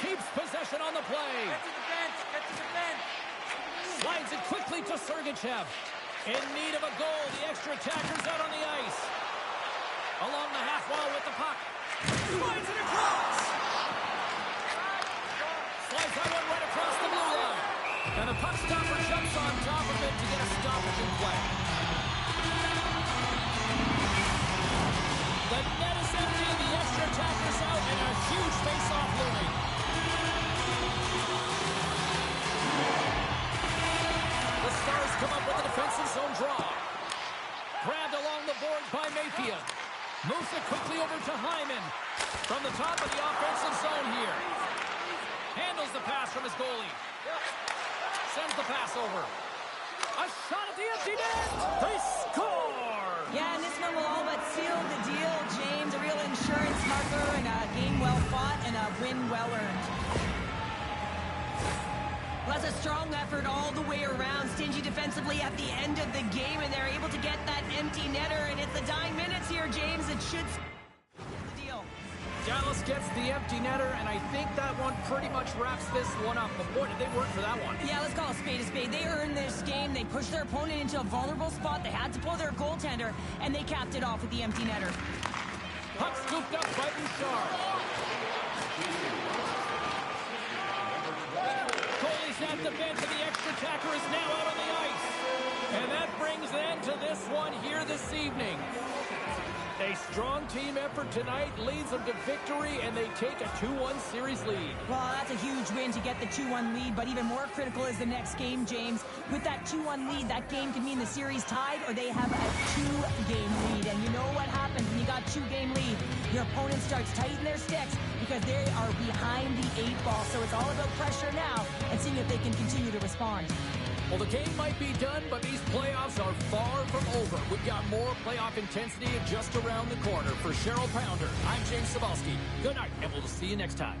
S1: Keeps possession on the play.
S4: Get to the bench. Get to the bench.
S1: Slides it quickly to Sergachev. In need of a goal, the extra attacker's out on the ice. Along the half wall with the puck. Slides it across. Slides that one right across the blue line. And the puck stopper jumps on top of it to get a stoppage in play. The net is empty, the extra attacker's out, and a huge face-off looming. The Stars come up with a defensive zone draw. Grabbed along the board by Mayfield. Moves it quickly over to Hyman. From the top of the offensive zone here. Handles the pass from his goalie. Sends the pass over. A shot at the empty net. They score!
S2: Yeah, and this one will all but seal the deal, James. A real insurance marker and a game well fought and a win well earned. Well, that's a strong effort all the way around. Stingy defensively at the end of the game, and they're able to get that empty netter. And it's the dying minutes here, James. It should seal the deal.
S1: Dallas gets the empty netter, and I think that one pretty much wraps this one up. But boy, did they work for that one.
S2: Yeah, let's call a spade a spade. They earned this game. They pushed their opponent into a vulnerable spot. They had to pull their goaltender, and they capped it off with the empty netter.
S1: Puck scooped up by Bouchard. Goalie's at the bench, and the extra attacker is now out on the ice. And that brings an end to this one here this evening. A strong team effort tonight leads them to victory, and they take a 2-1 series lead.
S2: Well, that's a huge win to get the 2-1 lead, but even more critical is the next game, James. With that 2-1 lead, that game could mean the series tied or they have a 2-game lead. And you know what happens when you got 2-game lead? Your opponent starts tighten their sticks because they are behind the 8 ball. So it's all about pressure now and seeing if they can continue to respond.
S1: Well, the game might be done, but these playoffs are far from over. We've got more playoff intensity just around the corner. For Cheryl Pounder, I'm James Cebulski. Good night, and we'll see you next time.